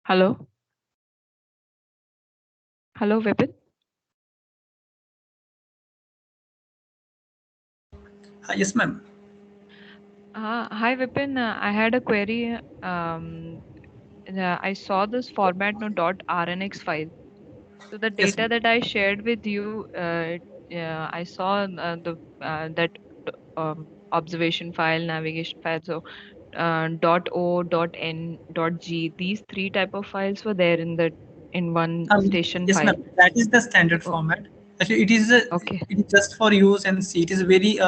Hello, hello, Vipin. Yes, ma'am. Hi, Vipin. I had a query. I saw this format no .rnx file. So the Yes, data that I shared with you, I saw that observation file, navigation file. So .o, .n, .g. These three type of files were there in one station yes, file. ma'am. That is the standard Oh, format. Actually, okay, it is just for use and see. It is a very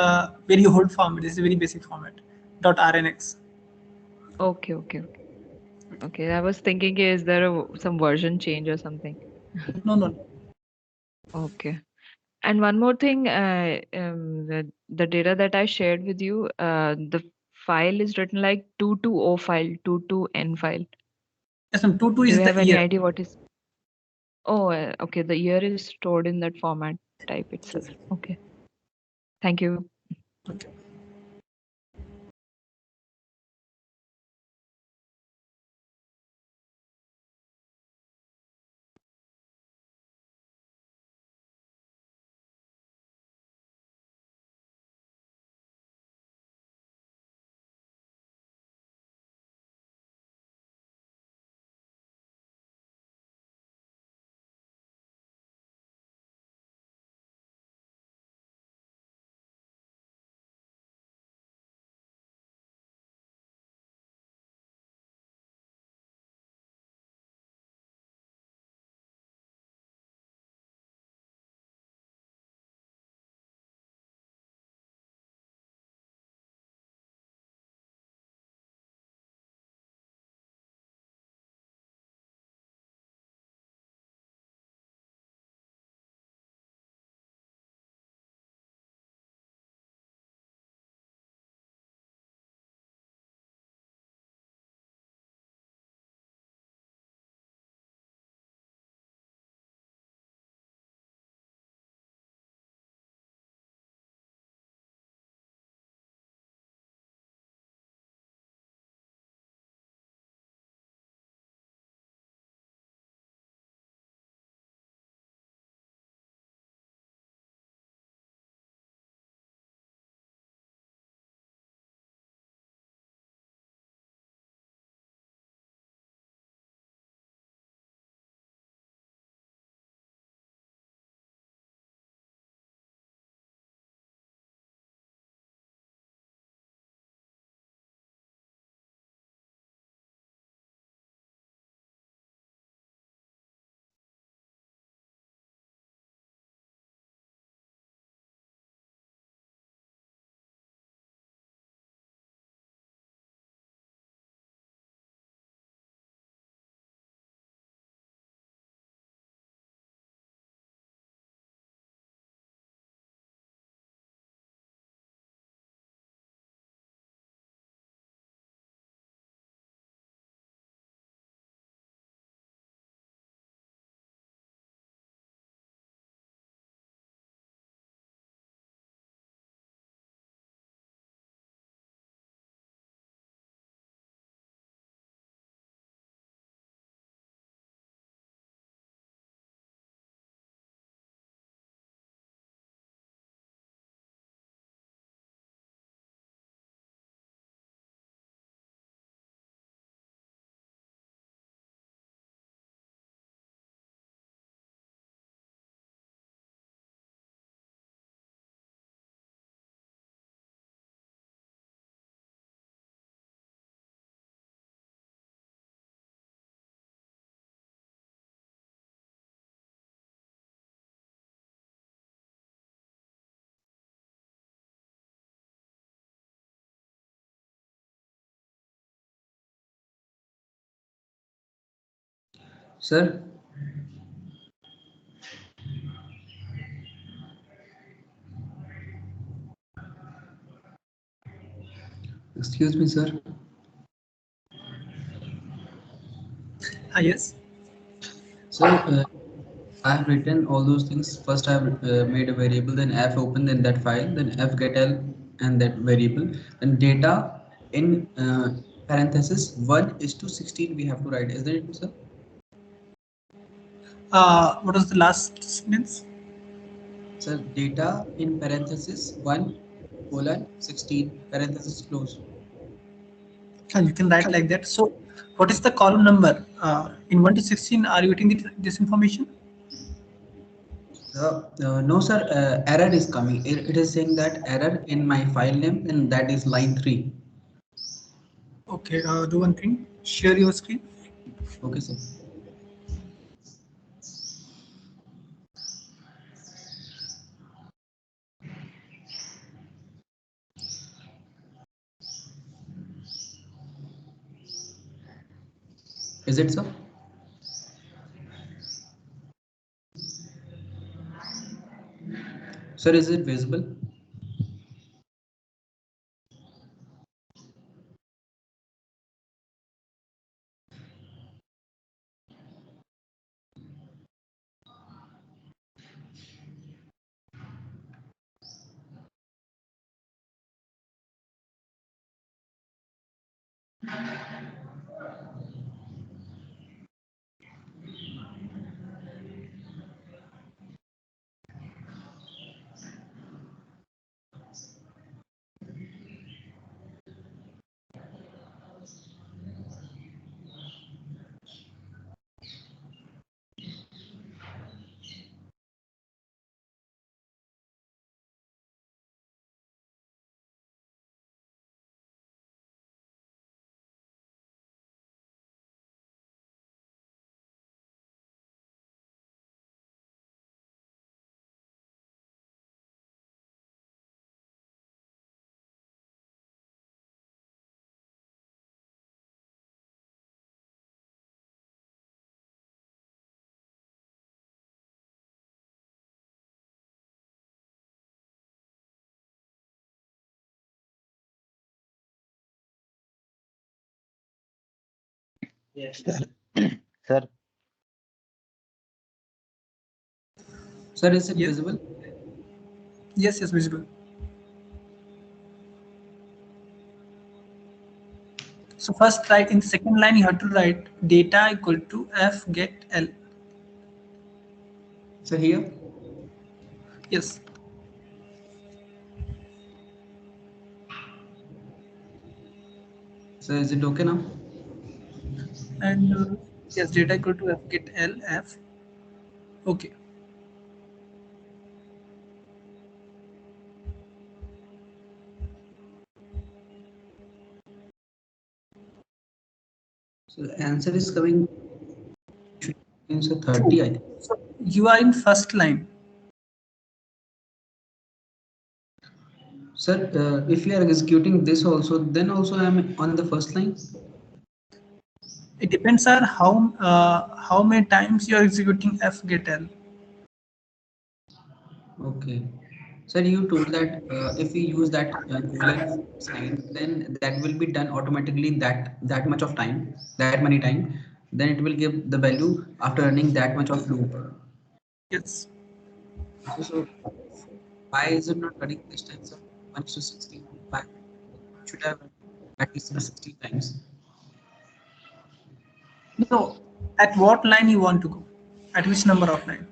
old format. It is a very basic format. .rnx. okay. Okay, I was thinking, is there some version change or something? No, no, no. Okay. And one more thing, the data that I shared with you, the file is written like 22O file, 22N file. Yes, ma'am. 22 Do is you the have any year. idea what is? Oh, okay. The year is stored in that format type itself. Okay. Thank you. Okay. Sir, excuse me, sir. Yes. Sir, I have written all those things. First, I have made a variable, then f open, then that file, then f get l, and that variable, then data in parenthesis 1 is to 16. We have to write. Is that it, sir? What was the last sentence? Sir, data in parenthesis 1 colon 16 parenthesis close. You can write like that. So, what is the column number? In 1 to 16, are you getting this information? No, sir, error is coming. It is saying that error in my file name, and that is line 3. Okay, do one thing. Share your screen. Okay, sir. Is it so? Sir, is it visible? Sir, sir, Sir, is it Yes. visible? Yes, yes, visible. So first, write in the second line, you have to write data equal to f get l. Sir, here? Yes, Sir, is it okay now? and yes, data equal to f get l f. Okay. So the answer is coming, so True. 30, I think. So you are in first line. Sir, if you are executing this also, then also I am on the first line. It depends on how many times you are executing f get l. Okay. Sir, you told that if we use that colon sign, then that will be done automatically that much of time, that many time. Then it will give the value after running that much of loop. Yes. So why is it not running this time, sir? 1 to 16. Why should I run at least 16 times? No. At what line you want to go? At which number of line?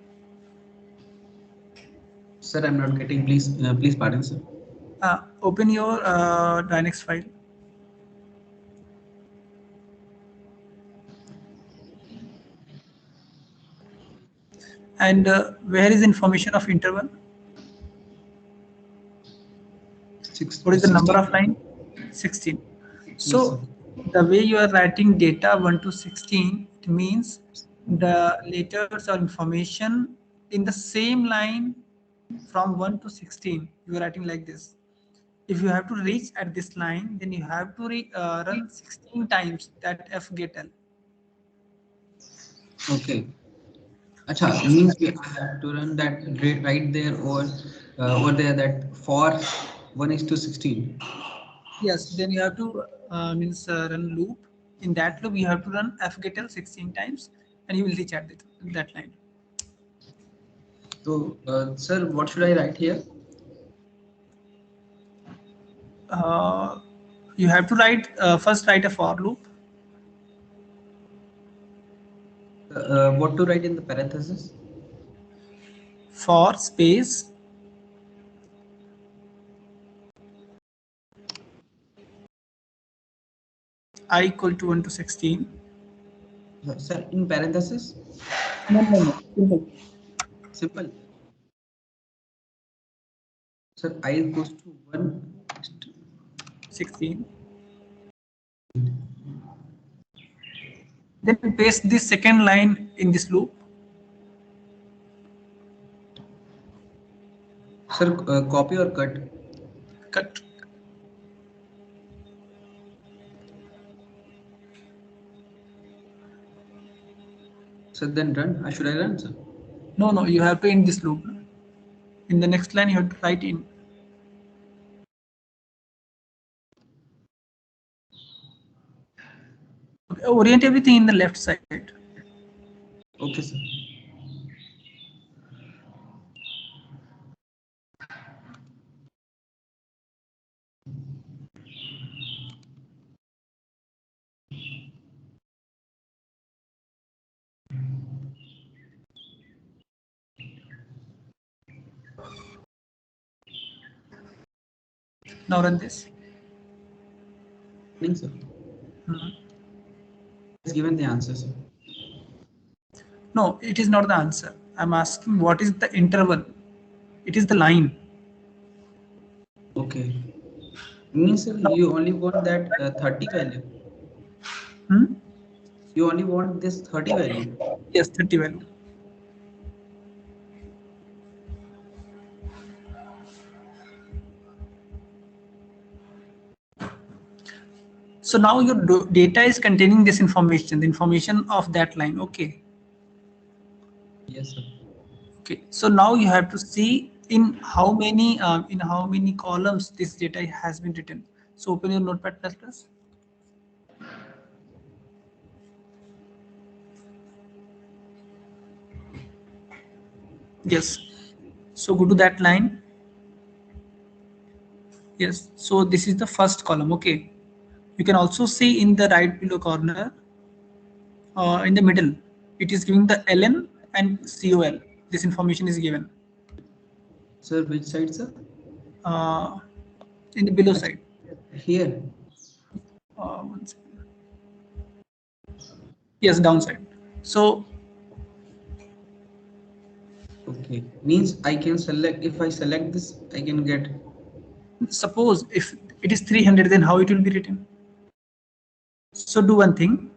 Sir, I'm not getting. Please pardon, sir. Open your Dynex file. And where is information of interval? What is the number 16. of line? 16. Yes, sir. So the way you are writing data 1 to 16, it means the letters or information in the same line from 1 to 16. You are writing like this. If you have to reach at this line, then you have to run 16 times that f get l. Okay. Acha, means I have to run that right there or over there that for 1 is to 16. Yes, then you have to means run loop. In that loop, you have to run f get l 16 times, and you will reach at that line. So, sir, what should I write here? uh, you have to write first write a for loop. What to write in the parenthesis? For space I equal to 1 to 16. Sir, in parenthesis? No. Simple. Simple. Sir, I goes to 1. 16. Then paste this second line in this loop. Sir, copy or cut? Cut. Sir, then run. Should I run, sir? No, you have to end this loop. In the next line, you have to write in. Okay, orient everything in the left side. Okay, sir. Now run this. Sir. It's given the answer, sir. No, it is not the answer. I'm asking what is the interval? It is the line. Okay. Means sir, No. you only want that 30 value. You only want this 30 value. Yes, 30 value. So now your data is containing this information, the information of that line. Okay. Yes, sir. Okay. So now you have to see in how many columns this data has been written. So open your Notepad++. Yes. So go to that line. Yes. So this is the first column. Okay. You can also see in the right below corner, in the middle, it is giving the ln and col. This information is given. Sir, which side, sir? In the below side. Here. One second. Yes, downside. So Okay. Means I can select, if I select this, I can get. suppose if it is 300, then how it will be written? So do one thing.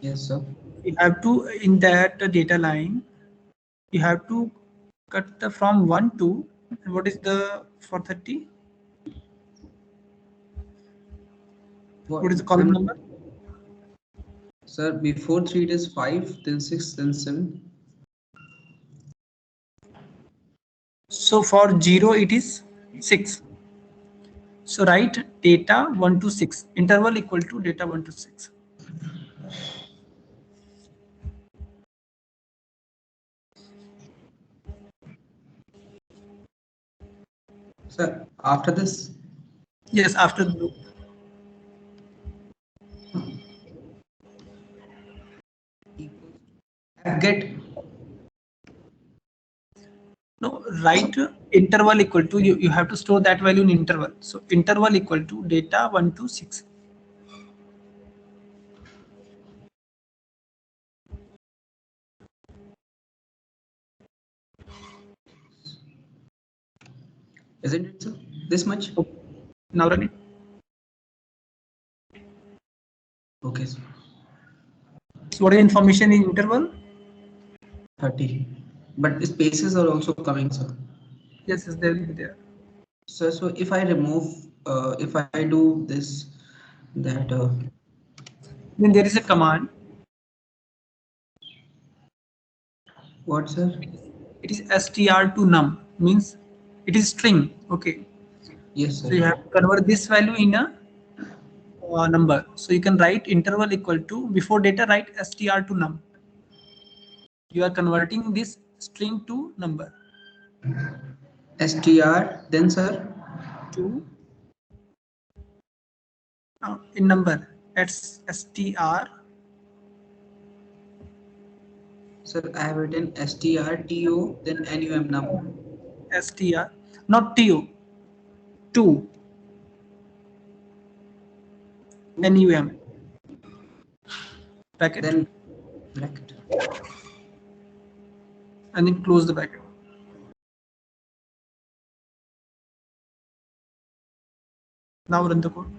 Yes, sir. You have to, in that data line, you have to cut the from 1 to, and what is the for 30? What is the column number? Sir, before 3 it is 5, then 6, then 7. So for 0 it is 6. So write data 1 to 6, interval equal to data 1 to 6. Sir, after this? Yes, after the loop. Get. No, write interval equal to, you have to store that value in interval. So interval equal to data 1 to 6. Isn't it, sir? This much? Okay. Now run it. Okay, sir. So what is information in interval? 30. But spaces are also coming, sir. Yes, they will be there. So if I remove, if I do this, that. Then there is a command. What, sir? It is str to num, means it is string. Okay. Yes, sir. So you have to convert this value in a number. So you can write interval equal to, before data write str to num. You are converting this string to number. str, then, sir? To in number. That's str Sir, I have written strto, then num now. str, not to, 2 num bracket, Then bracket. and then close the bracket. Now run the code.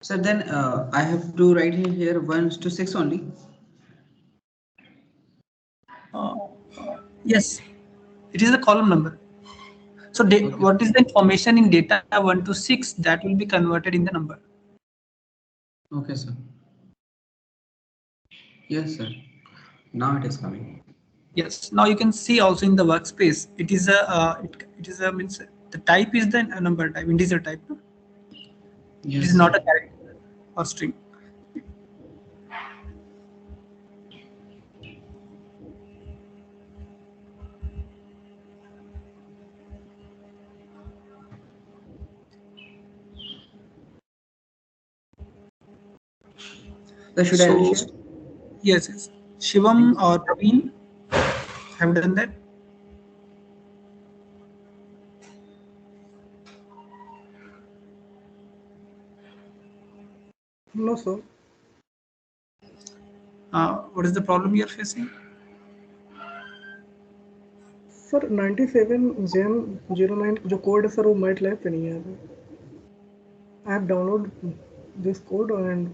Sir, then I have to write here 1 to 6 only. Yes, it is the column number. So Okay. what is the information in data 1 to 6 that will be converted in the number? Okay, sir. Yes, sir. Now it is coming. Yes. Now you can see also in the workspace. It is a it is a means the type is the number type, integer type. No? It is Yes, not sir. a character or string. So should I So initiate? yes, yes. Thank Shivam you. or Praveen have done that. No, sir. What is the problem you are facing? Sir 97 जेन 09 जो code है sir वो might lab पे नहीं है अभी. I have downloaded this code and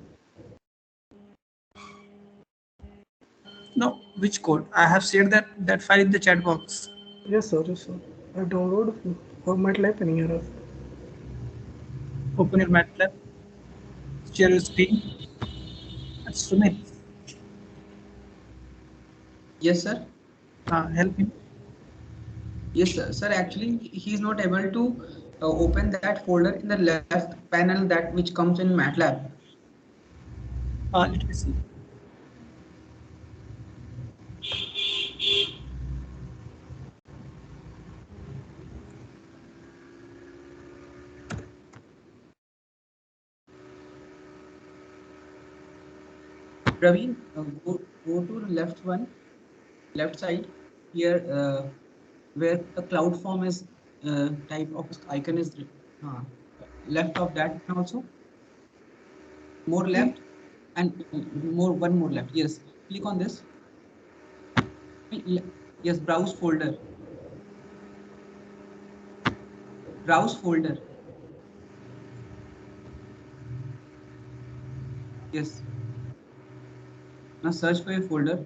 No, which code? I have shared that file in the chat box. yes sir. I have downloaded और might lab पे नहीं आ रहा. Open your MATLAB, share your screen. That's Sumit. Yes, sir. Help him. Yes, sir. Sir, actually, he is not able to open that folder in the left panel that which comes in MATLAB. Let me see. Praveen, go to the left one, left side here, where the cloud form is type of icon is uh, left of that one also. More left and more one more left. Yes, click on this. Yes, browse folder. Browse folder. Yes. Now search for your folder.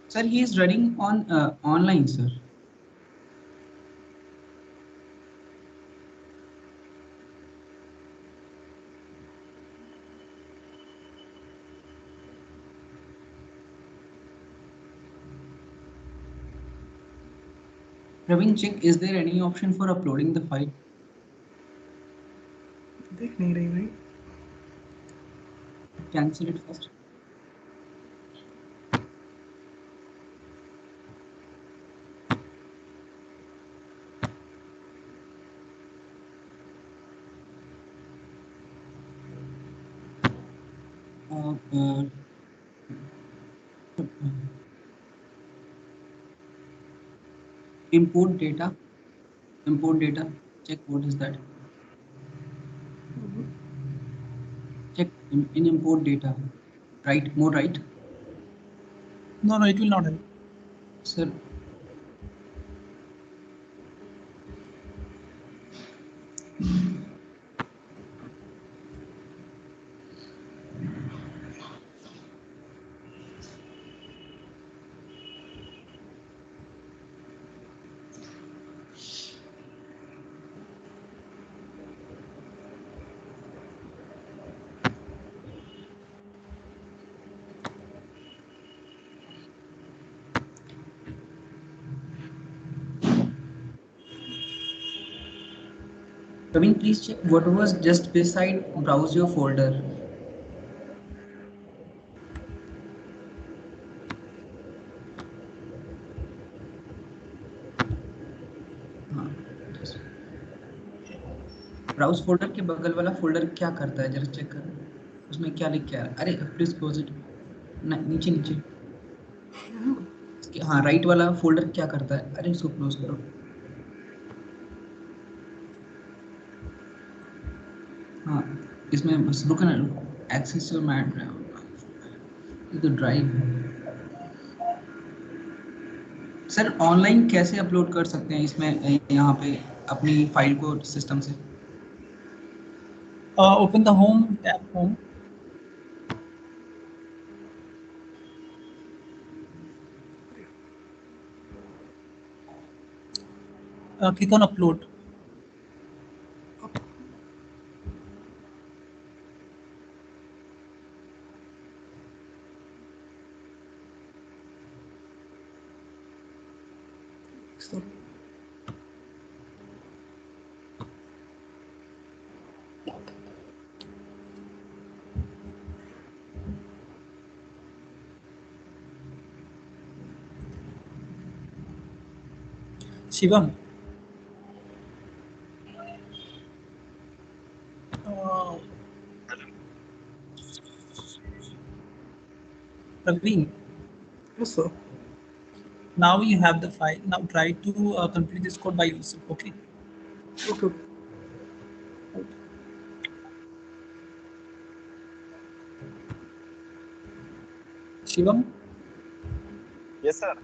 Sir, he is running on online, sir. Praveen, check, is there any option for uploading the file? देख नहीं रही भाई. Cancel it first. Uh, uh, import data. Import data. Check what is that. Check in import data. Right, more right. No, it will not help. Sir, Praveen, please check what was just beside browse your folder. हाँ, browse folder के बगल वाला folder क्या करता है जरा check करो. उसमें क्या लिख के आ रहा है? अरे प्लीज क्लोज इट। नीचे नीचे हाँ, राइट वाला फोल्डर क्या करता है? अरे उसको क्लोज करो। हाँ, इसमें बस रुको ना, एक्सेस योर मैट ये तो ड्राइव है। सर ऑनलाइन कैसे अपलोड कर सकते हैं इसमें यहाँ पे अपनी फाइल को सिस्टम से? Open the home tab, home. Click on upload. So, Shivam. Uh, Praveen. yes, sir. Now you have the file. Now try to complete this code by yourself. Okay. Okay. Shivam, yes sir.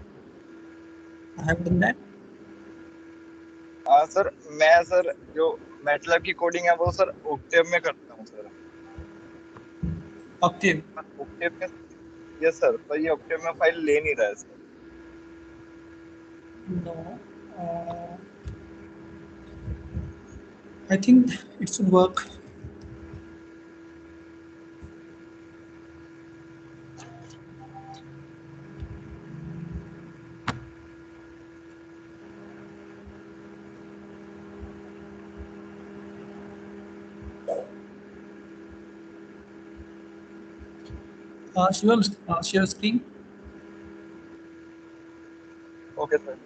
I have done that. Sir मैं sir जो MATLAB की coding है वो sir Octave में करता हूँ sir. Octave. Octave में yes sir, पर ये ऑक्टेव में फाइल ले नहीं रहा है sir. No. I think it should work. Shivam, share screen. Okay sir.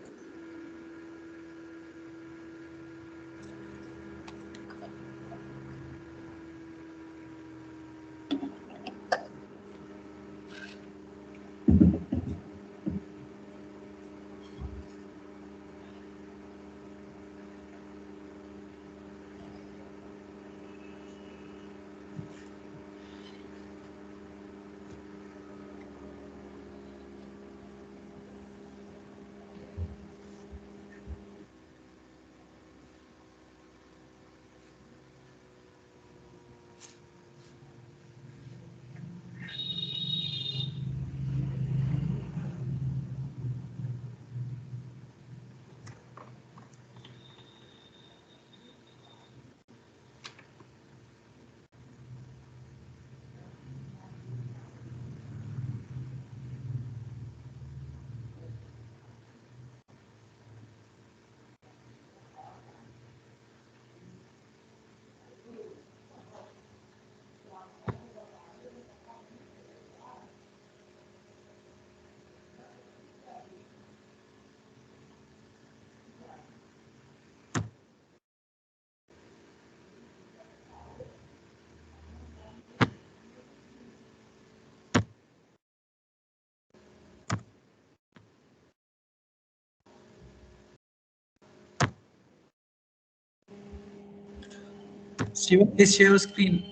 Shivam, please share your screen.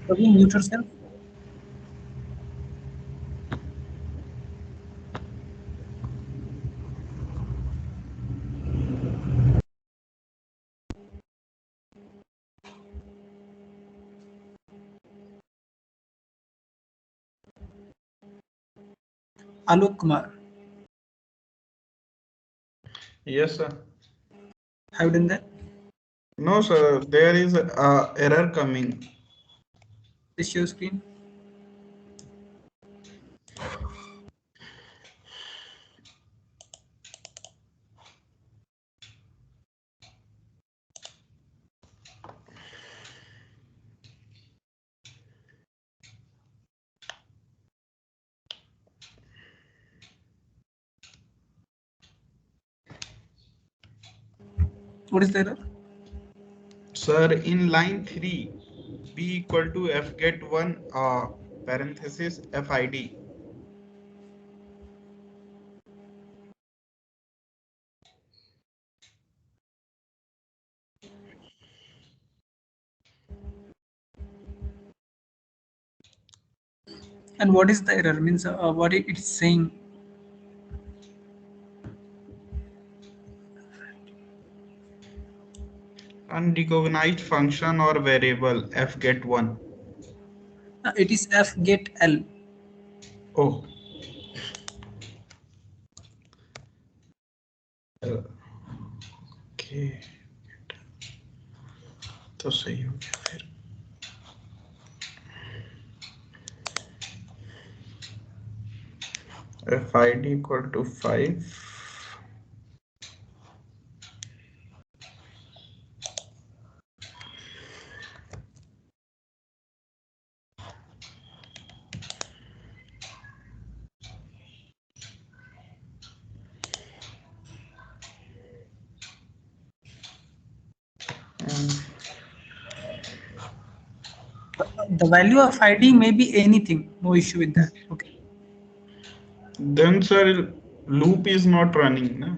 Praveen, mute yourself. Alok Kumar, Yes, sir. have you done that? No, sir. There is a error coming. Please share your screen. What is the error? Sir, in line 3, B equal to F get 1 parenthesis FID. And what is the error? Means what it's saying? Unrecognized function or variable F get 1. It is F get L. Oh. Okay तो सही हो गया फिर FID equal to 5. The value of ID may be anything. No issue with that. Okay. Then sir, loop is not running. Na?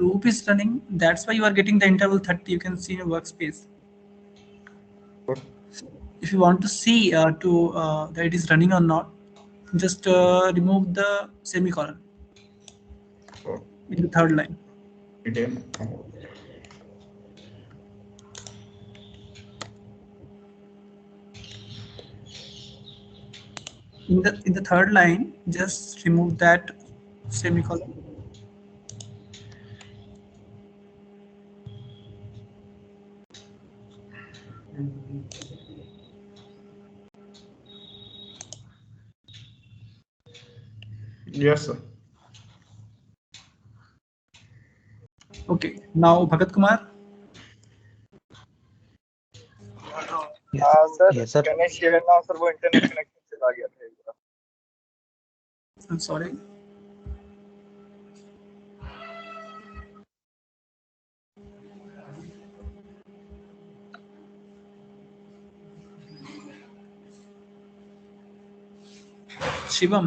Loop is running. That's why you are getting the interval 30. You can see in your workspace. What? If you want to see that it is running or not, just remove the semicolon Oh, in the third line. hidden. In the third line, just remove that semicolon. Yes sir. Okay. Now Bhagat Kumar. Sir Yes, sir. Can I share now sir वो internet connection चला गया था एक बार I'm sorry. Shivam.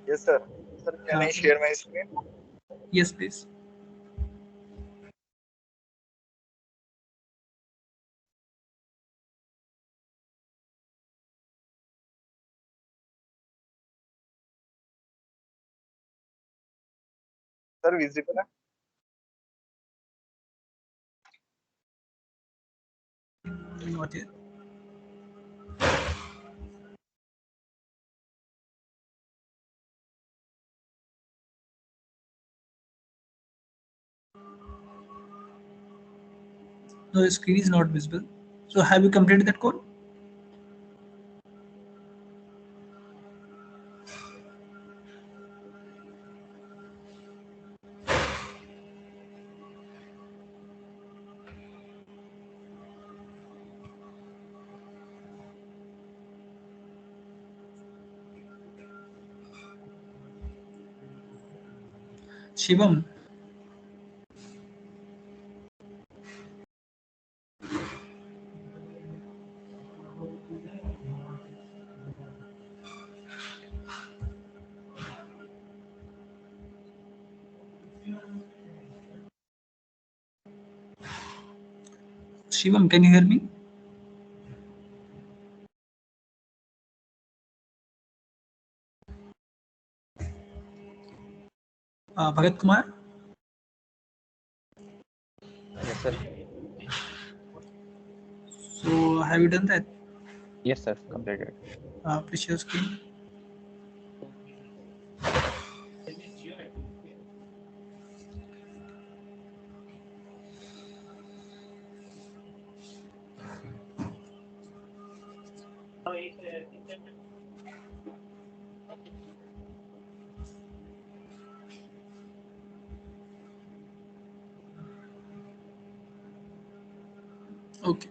Yes sir sir can I share my screen Yes, please. Sir visible है Not yet. No, the screen is not visible. So have you completed that code? Shivam. Shivam, can you hear me? Bhagat Kumar. Yes, sir. So have you done that? Yes, sir. Completed. Please share screen. Okay.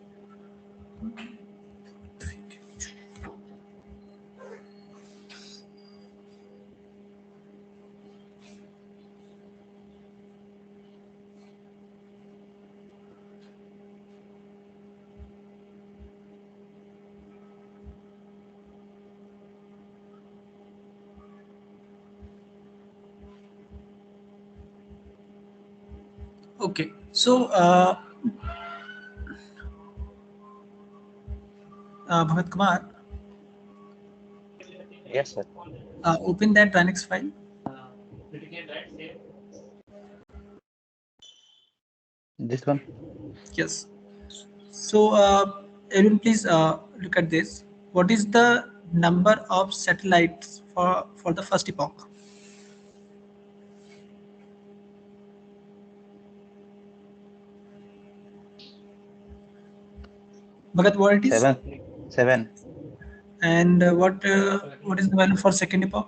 Okay, so Bhagat Kumar, Yes, sir. open that Linux file. This one. Yes. So, everyone, please look at this. What is the number of satellites for the first epoch? Bhagat, what it is? 7. And what is the value for second epoch?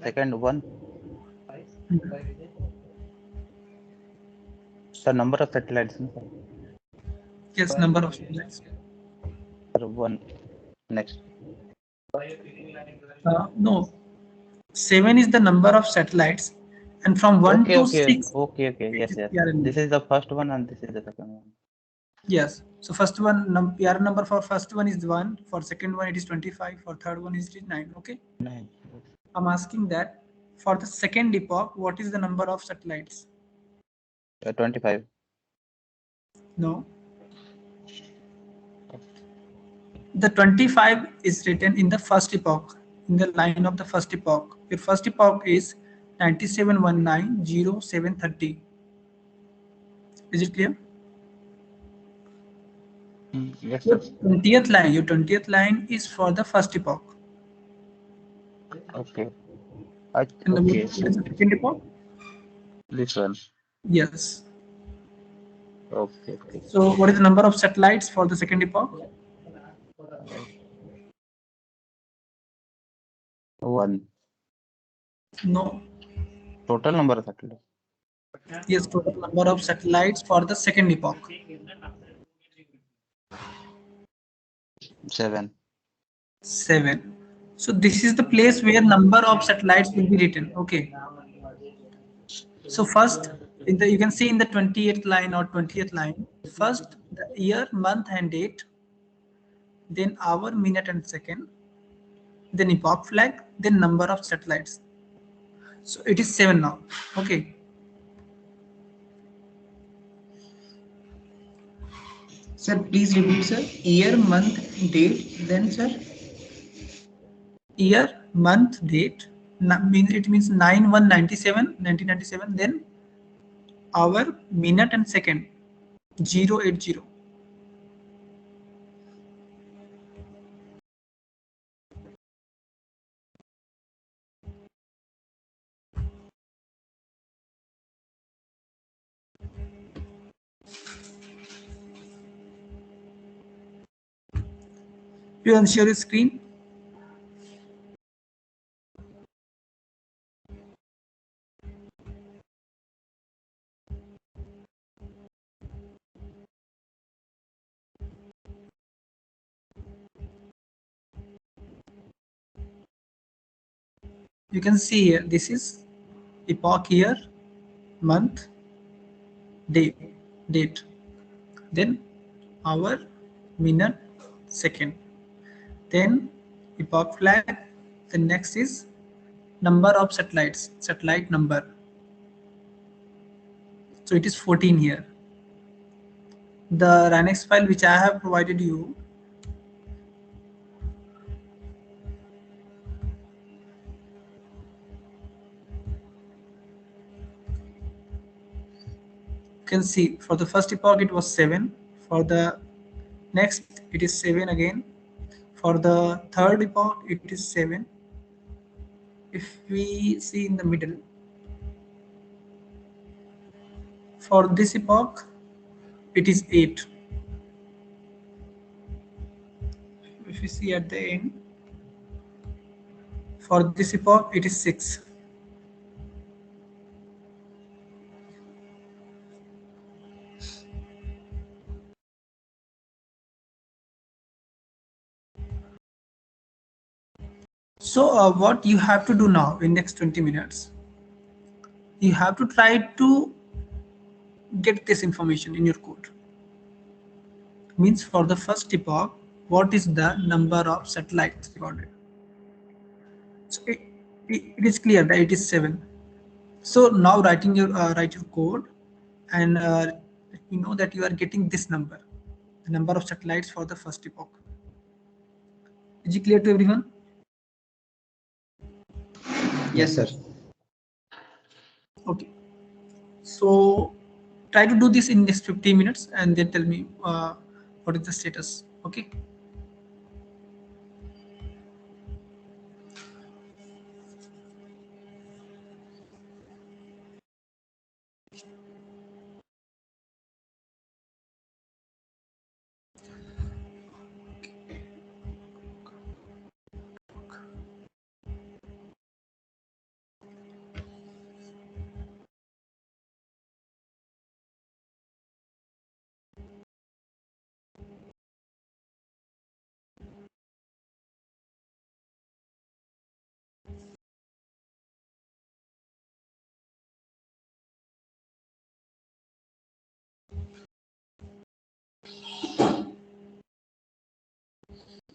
Second one. Mhm. The number of satellites. No, sir. Yes, number of satellites. Sir, 1. Next. No, 7 is the number of satellites, and from 1 to 6, Okay. it Yes, is yes. PRN. This is the first one and this is the second one. Yes. So first one, PRN number for first one is 1. For second one, it is 25. For third one, it is 9. Okay. 9. I'm asking that for the second epoch, what is the number of satellites? 25. No. The 25 is written in the first epoch, in the line of the first epoch. Your first epoch is 97190730. Is it clear? Yes, Your sir. 20th line is for the first epoch. Okay. And Okay. what is the second epoch? This one. Yes. Okay. So what is the number of satellites for the second epoch? 1. No. Total number of satellites. Yes, total number of satellites for the second epoch. 7. 7. So this is the place where number of satellites will be written. Okay. So first, in the you can see in the 28th line or 20th line, first the year, month, and date, then hour, minute, and second, then epoch flag, then number of satellites. So it is 7 now. Okay. Sir, please repeat, sir. Year, month, date, then, sir. Year, month, date. It means 9/1/97, then hour, minute, and second. 080. You can share your screen. You can see here, this is epoch, year, month, date, then hour, minute, second, then epoch flag. The next is number of satellites, satellite number. So it is 14 here. The Linux file which I have provided you, you can see for the first epoch it was 7. For the next it is 7 again. For the third epoch it is 7. If we see in the middle, for this epoch it is 8. If we see at the end, for this epoch it is 6. So what you have to do now in next 20 minutes, you have to try to get this information in your code. Means for the first epoch, what is the number of satellites recorded? So it is clear that it is 7. So now write your code, and let me know that you are getting this number, the number of satellites for the first epoch. Is it clear to everyone? Yes, sir. Okay. So try to do this in next 15 minutes and then tell me what is the status. Okay.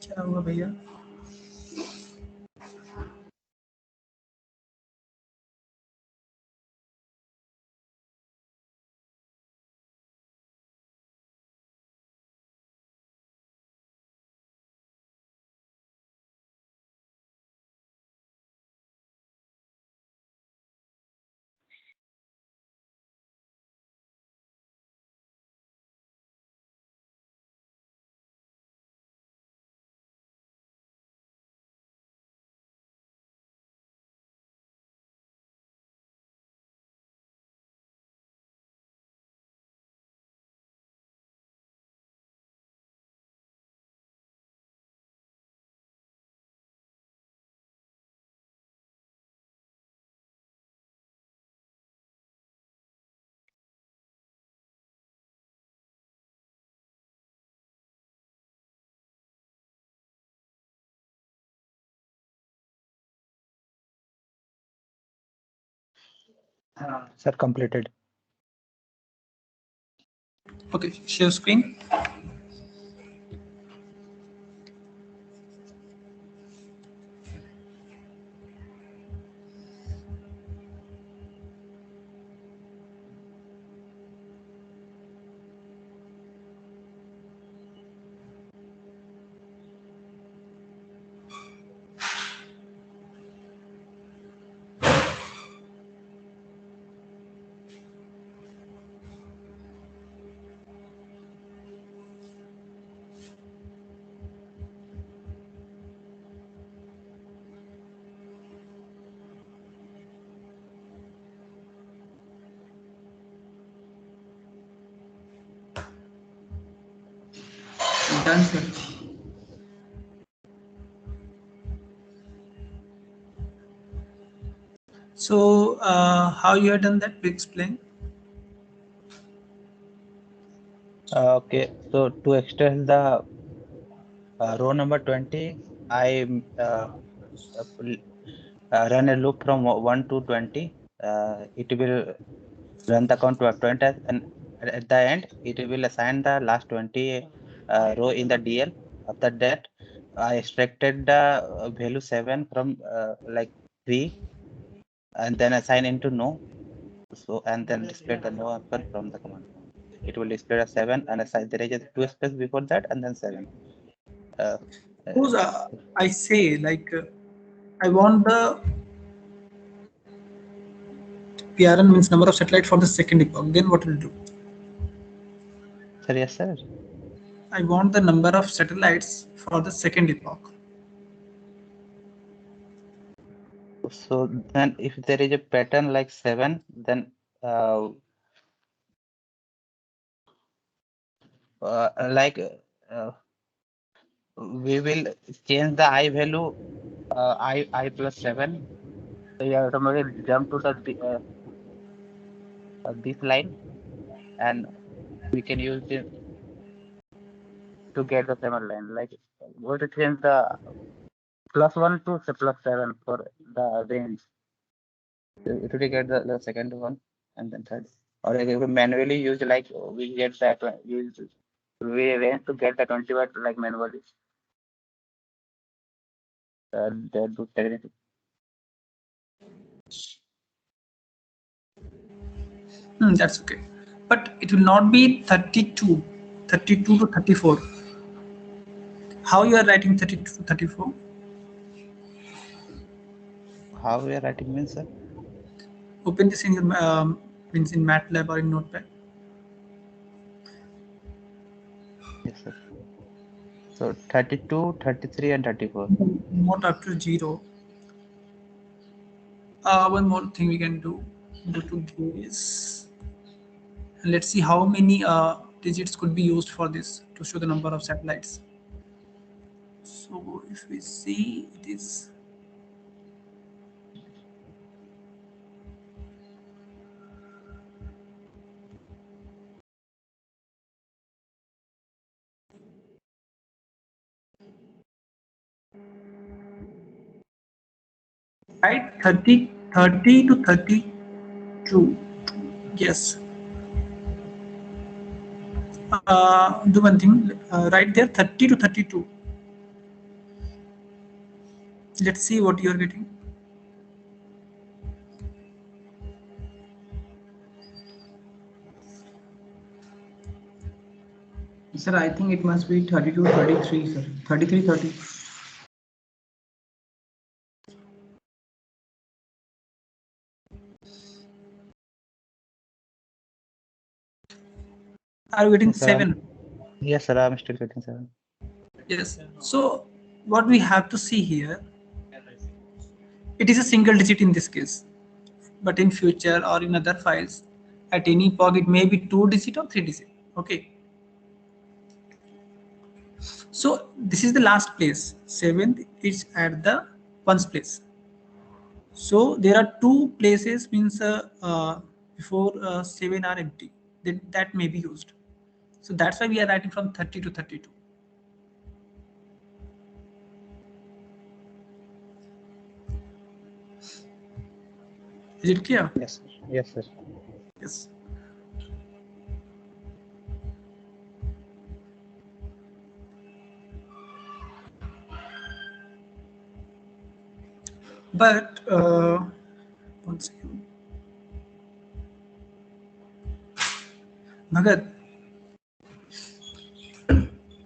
क्या हुआ भैया? Sir, completed. Okay, share screen. Done, sir. So how you have done that? Please explain. Okay, so to extend the row number 20, I run a loop from 1 to 20. It will run the count to 20, and at the end, it will assign the last 20 row in the DL. After that, I extracted the value 7 from like 3, and then assign into no. So, and then display the no answer from the command prompt. It will display a 7 and assign there is a 2 space before that, and then 7. Uh, Suppose I say like I want the PRN means number of satellites for the second epoch. Then what will do? sir, yes, sir. I want the number of satellites for the second epoch. So then if there is a pattern like 7, then like we will change the I value I plus 7. So you automatically jump to this line, and we can use this to get the 7 line. Like we to change the +1 to +7 for the range. So it will get the second one and then third. Or if we manually use like we get that use we range to get the 20 watt like manually. That do technically. That's okay. But it will not be 32, 32 to 34. How you are writing 32 to 34? How we are writing means, sir? Open this in your means in MATLAB or in Notepad. Yes, sir. So 32, 33, and 34. Not up to 0. One more thing we can do. Go to this. And let's see how many digits could be used for this to show the number of satellites. So if we see, it is right 30 to 32. Yes. Do one thing. Right there, 30 to 32. Let's see what you are getting. Sir, I think it must be 32, 33, sir. 33, 30. Are you getting Yes, sir. 7? Yes, sir. I'm still getting 7. Yes. So what we have to see here, it is a single digit in this case. But in future or in other files, at any POG, it may be 2 digit or 3 digit. Okay. So this is the last place. 7th is at the ones place. So there are two places means before 7 are empty. That may be used. So that's why we are writing from 30 to 32. Is it clear? Yes, sir. Yes, sir. Yes. But one second. Bhagat,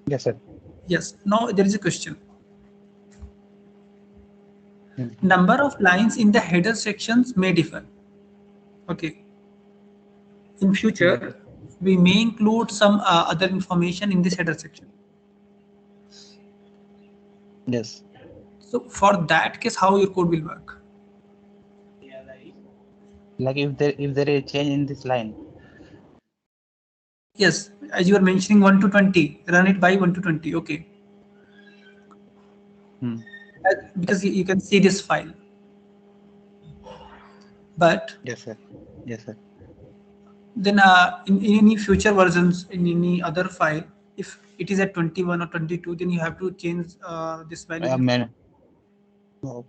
Yes, sir. yes. Now there is a question. Hmm. Number of lines in the header sections may differ. Okay. In future, we may include some other information in this header section. Yes. So for that case, how your code will work? Like if there is change in this line. Yes, as you are mentioning 1 to 20, run it by 1 to 20. Okay. Hmm. Because you can see this file. But Yes, sir. Yes, sir. then in any future versions, in any other file, if it is at 21 or 22, then you have to change this value. Man. Oh,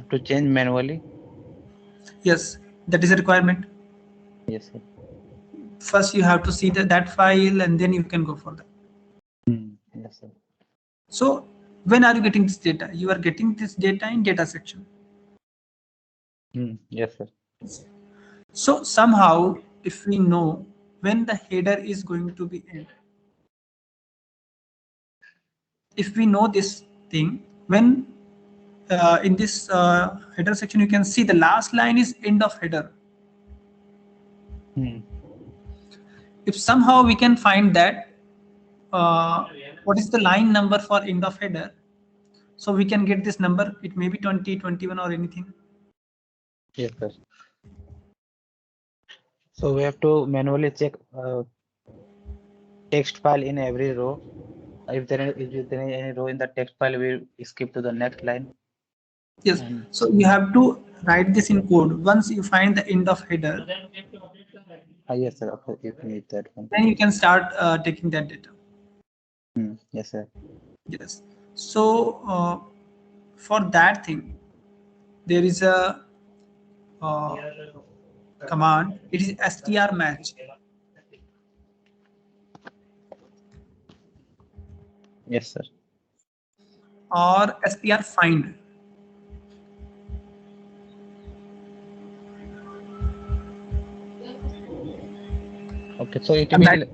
to change manually. Yes, that is a requirement. Yes, sir. First, you have to see that file and then you can go for that. Yes, sir. So when are you getting this data? You are getting this data in data section. Yes, sir. So somehow, if we know when the header is going to be end, if we know this thing, when in this header section, you can see the last line is end of header. If somehow we can find that what is the line number for end of header, so we can get this number. It may be 20, 21 or anything. Yes, sir. So we have to manually check text file in every row. If there is any row in the text file, we skip to the next line. Yes. So you have to write this in code. Once you find the end of header, Yes, sir. Okay, you can need that one. then you can start taking that data. Yes, sir. Yes. So for that thing, there is a command. It is str match Yes, sir. or str find. Okay, so it I'm, will write,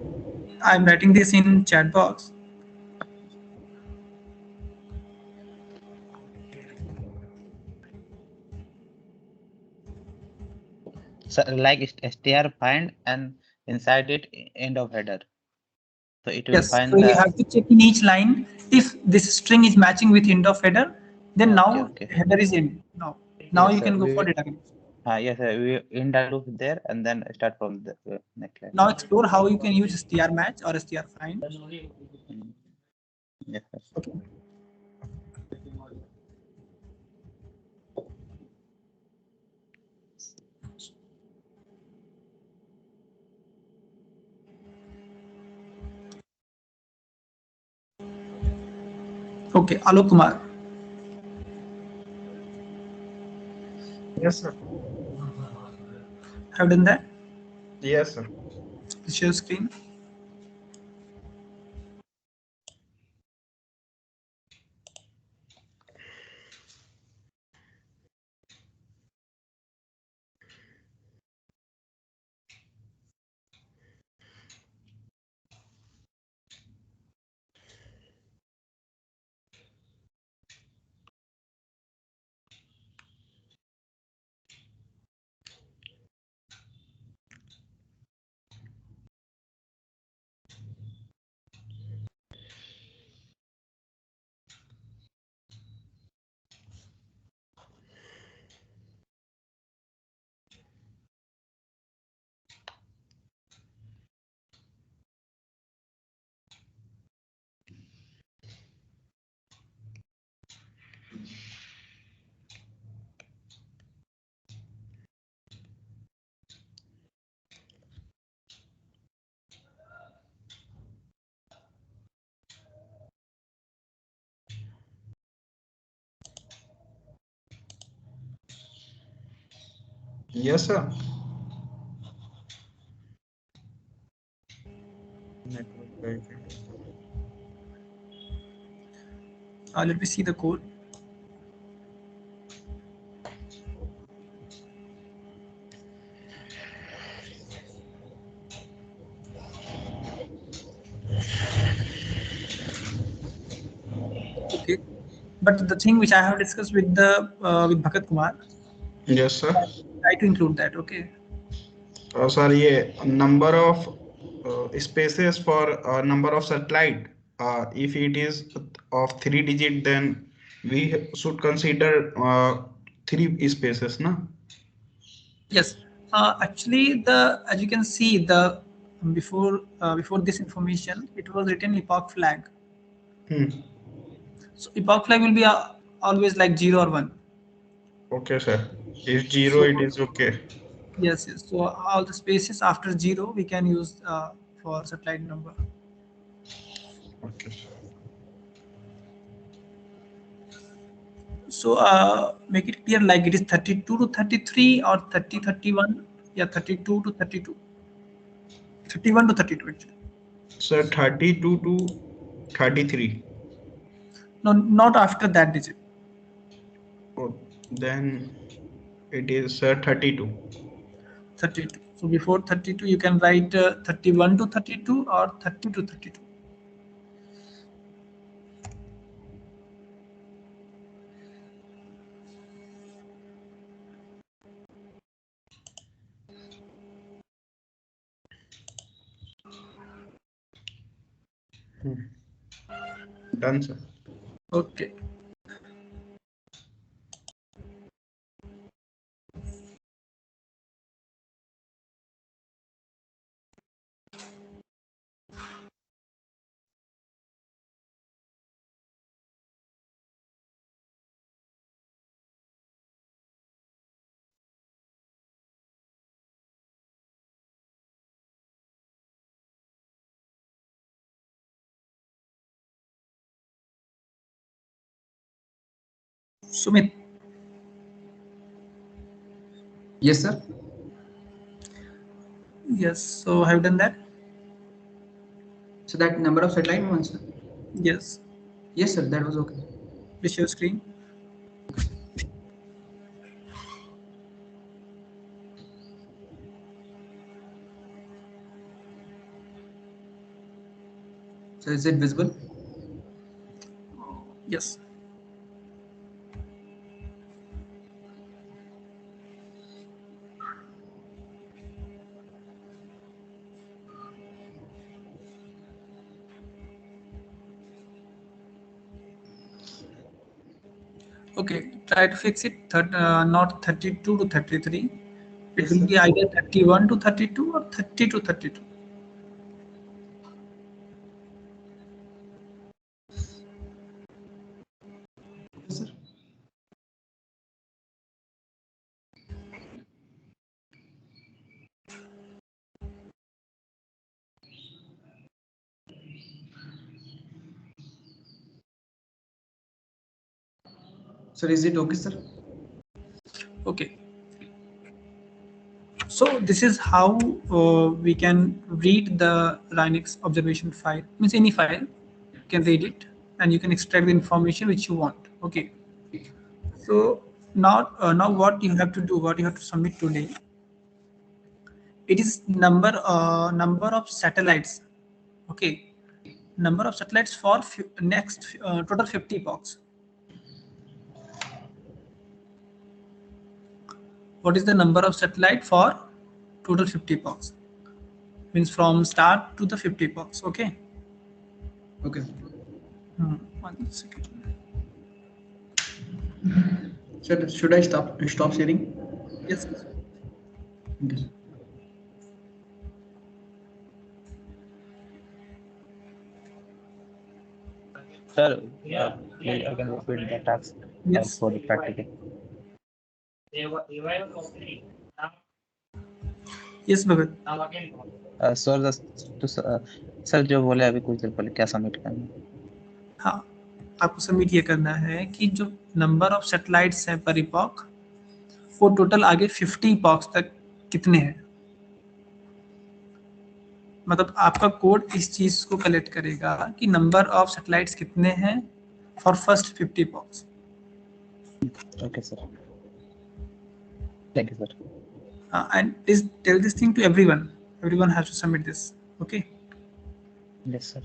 I'm writing this in chat box. so like str find and inside it end of header. So it will Yes, so find you the have to check in each line if this string is matching with end of header, then okay, now okay. header is in. Now Yes, you sir. can go for We data. yes, sir. We end the loop there and then start from the next line. Now explore how you can use str match or str find. Mm. Yes, sir. Okay. Okay, Alok Kumar, Yes, sir. have done that. Yes, sir. Share screen. Yes, sir. Network verification. Let me see the code. Okay, but the thing which I have discussed with Bhagat Kumar, Yes, sir. try to include that. Okay. Sir, ये number of spaces for number of satellite. If it is of 3 digit, then we should consider 3 spaces, na? Yes. Actually, the as you can see before this information, it was written epoch flag. Hmm. So epoch flag will be always like 0 or 1. Okay, sir. If zero, So it is okay. yes, yes. So all the spaces after 0 we can use for satellite number. Okay, sir. So make it clear like it is 32 to 33 or 30 31. Yeah, 32 to 32. 31 to 32 actually. Sir, 32 to 33. No, not after that digit. Oh, then it is 32. 32. So before 32 you can write 31 to 32 or 30 to 32. Hmm. Done, sir. Okay. Sumit, Yes, sir. yes. So have you done that? So that number of satellite ones, sir. Yes. Yes, sir. That was okay. Please share screen. So is it visible? Yes. Okay, try to fix it. Not 32 to 33. It Yes, will sir. be either 31 to 32 or 30 to 32. Okay, sir. Sir, is it okay, sir? Okay. So this is how we can read the Linux observation file. Means any file, you can read it and you can extract the information which you want. Okay. So now what you have to do, what you have to submit today, it is number of satellites. Okay, number of satellites for next total 50 box. What is the number of satellite for total 50 box? Means from start to the 50 box. Okay. Okay. 1 second. Sir, should I stop sharing? Yes. Okay. Sir, please again repeat the task Yes. for the practical. Yes, Bhagat. Sir sir जो बोले अभी कुछ देर पहले क्या submit करना है? हाँ, आपको सबमिट ये करना है कि जो नंबर ऑफ सैटेलाइट्स हैं पर इपॉक, वो टोटल आगे 50 इपॉक्स तक कितने हैं। मतलब आपका कोड इस चीज को कलेक्ट करेगा कि नंबर ऑफ सैटेलाइट्स कितने हैं for first 50 epochs. Okay sir, thank you sir. And please tell this thing to everyone. Everyone has to submit this. Okay. Yes sir.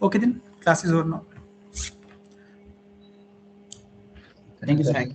Okay then, class is over now. Thank you, sir.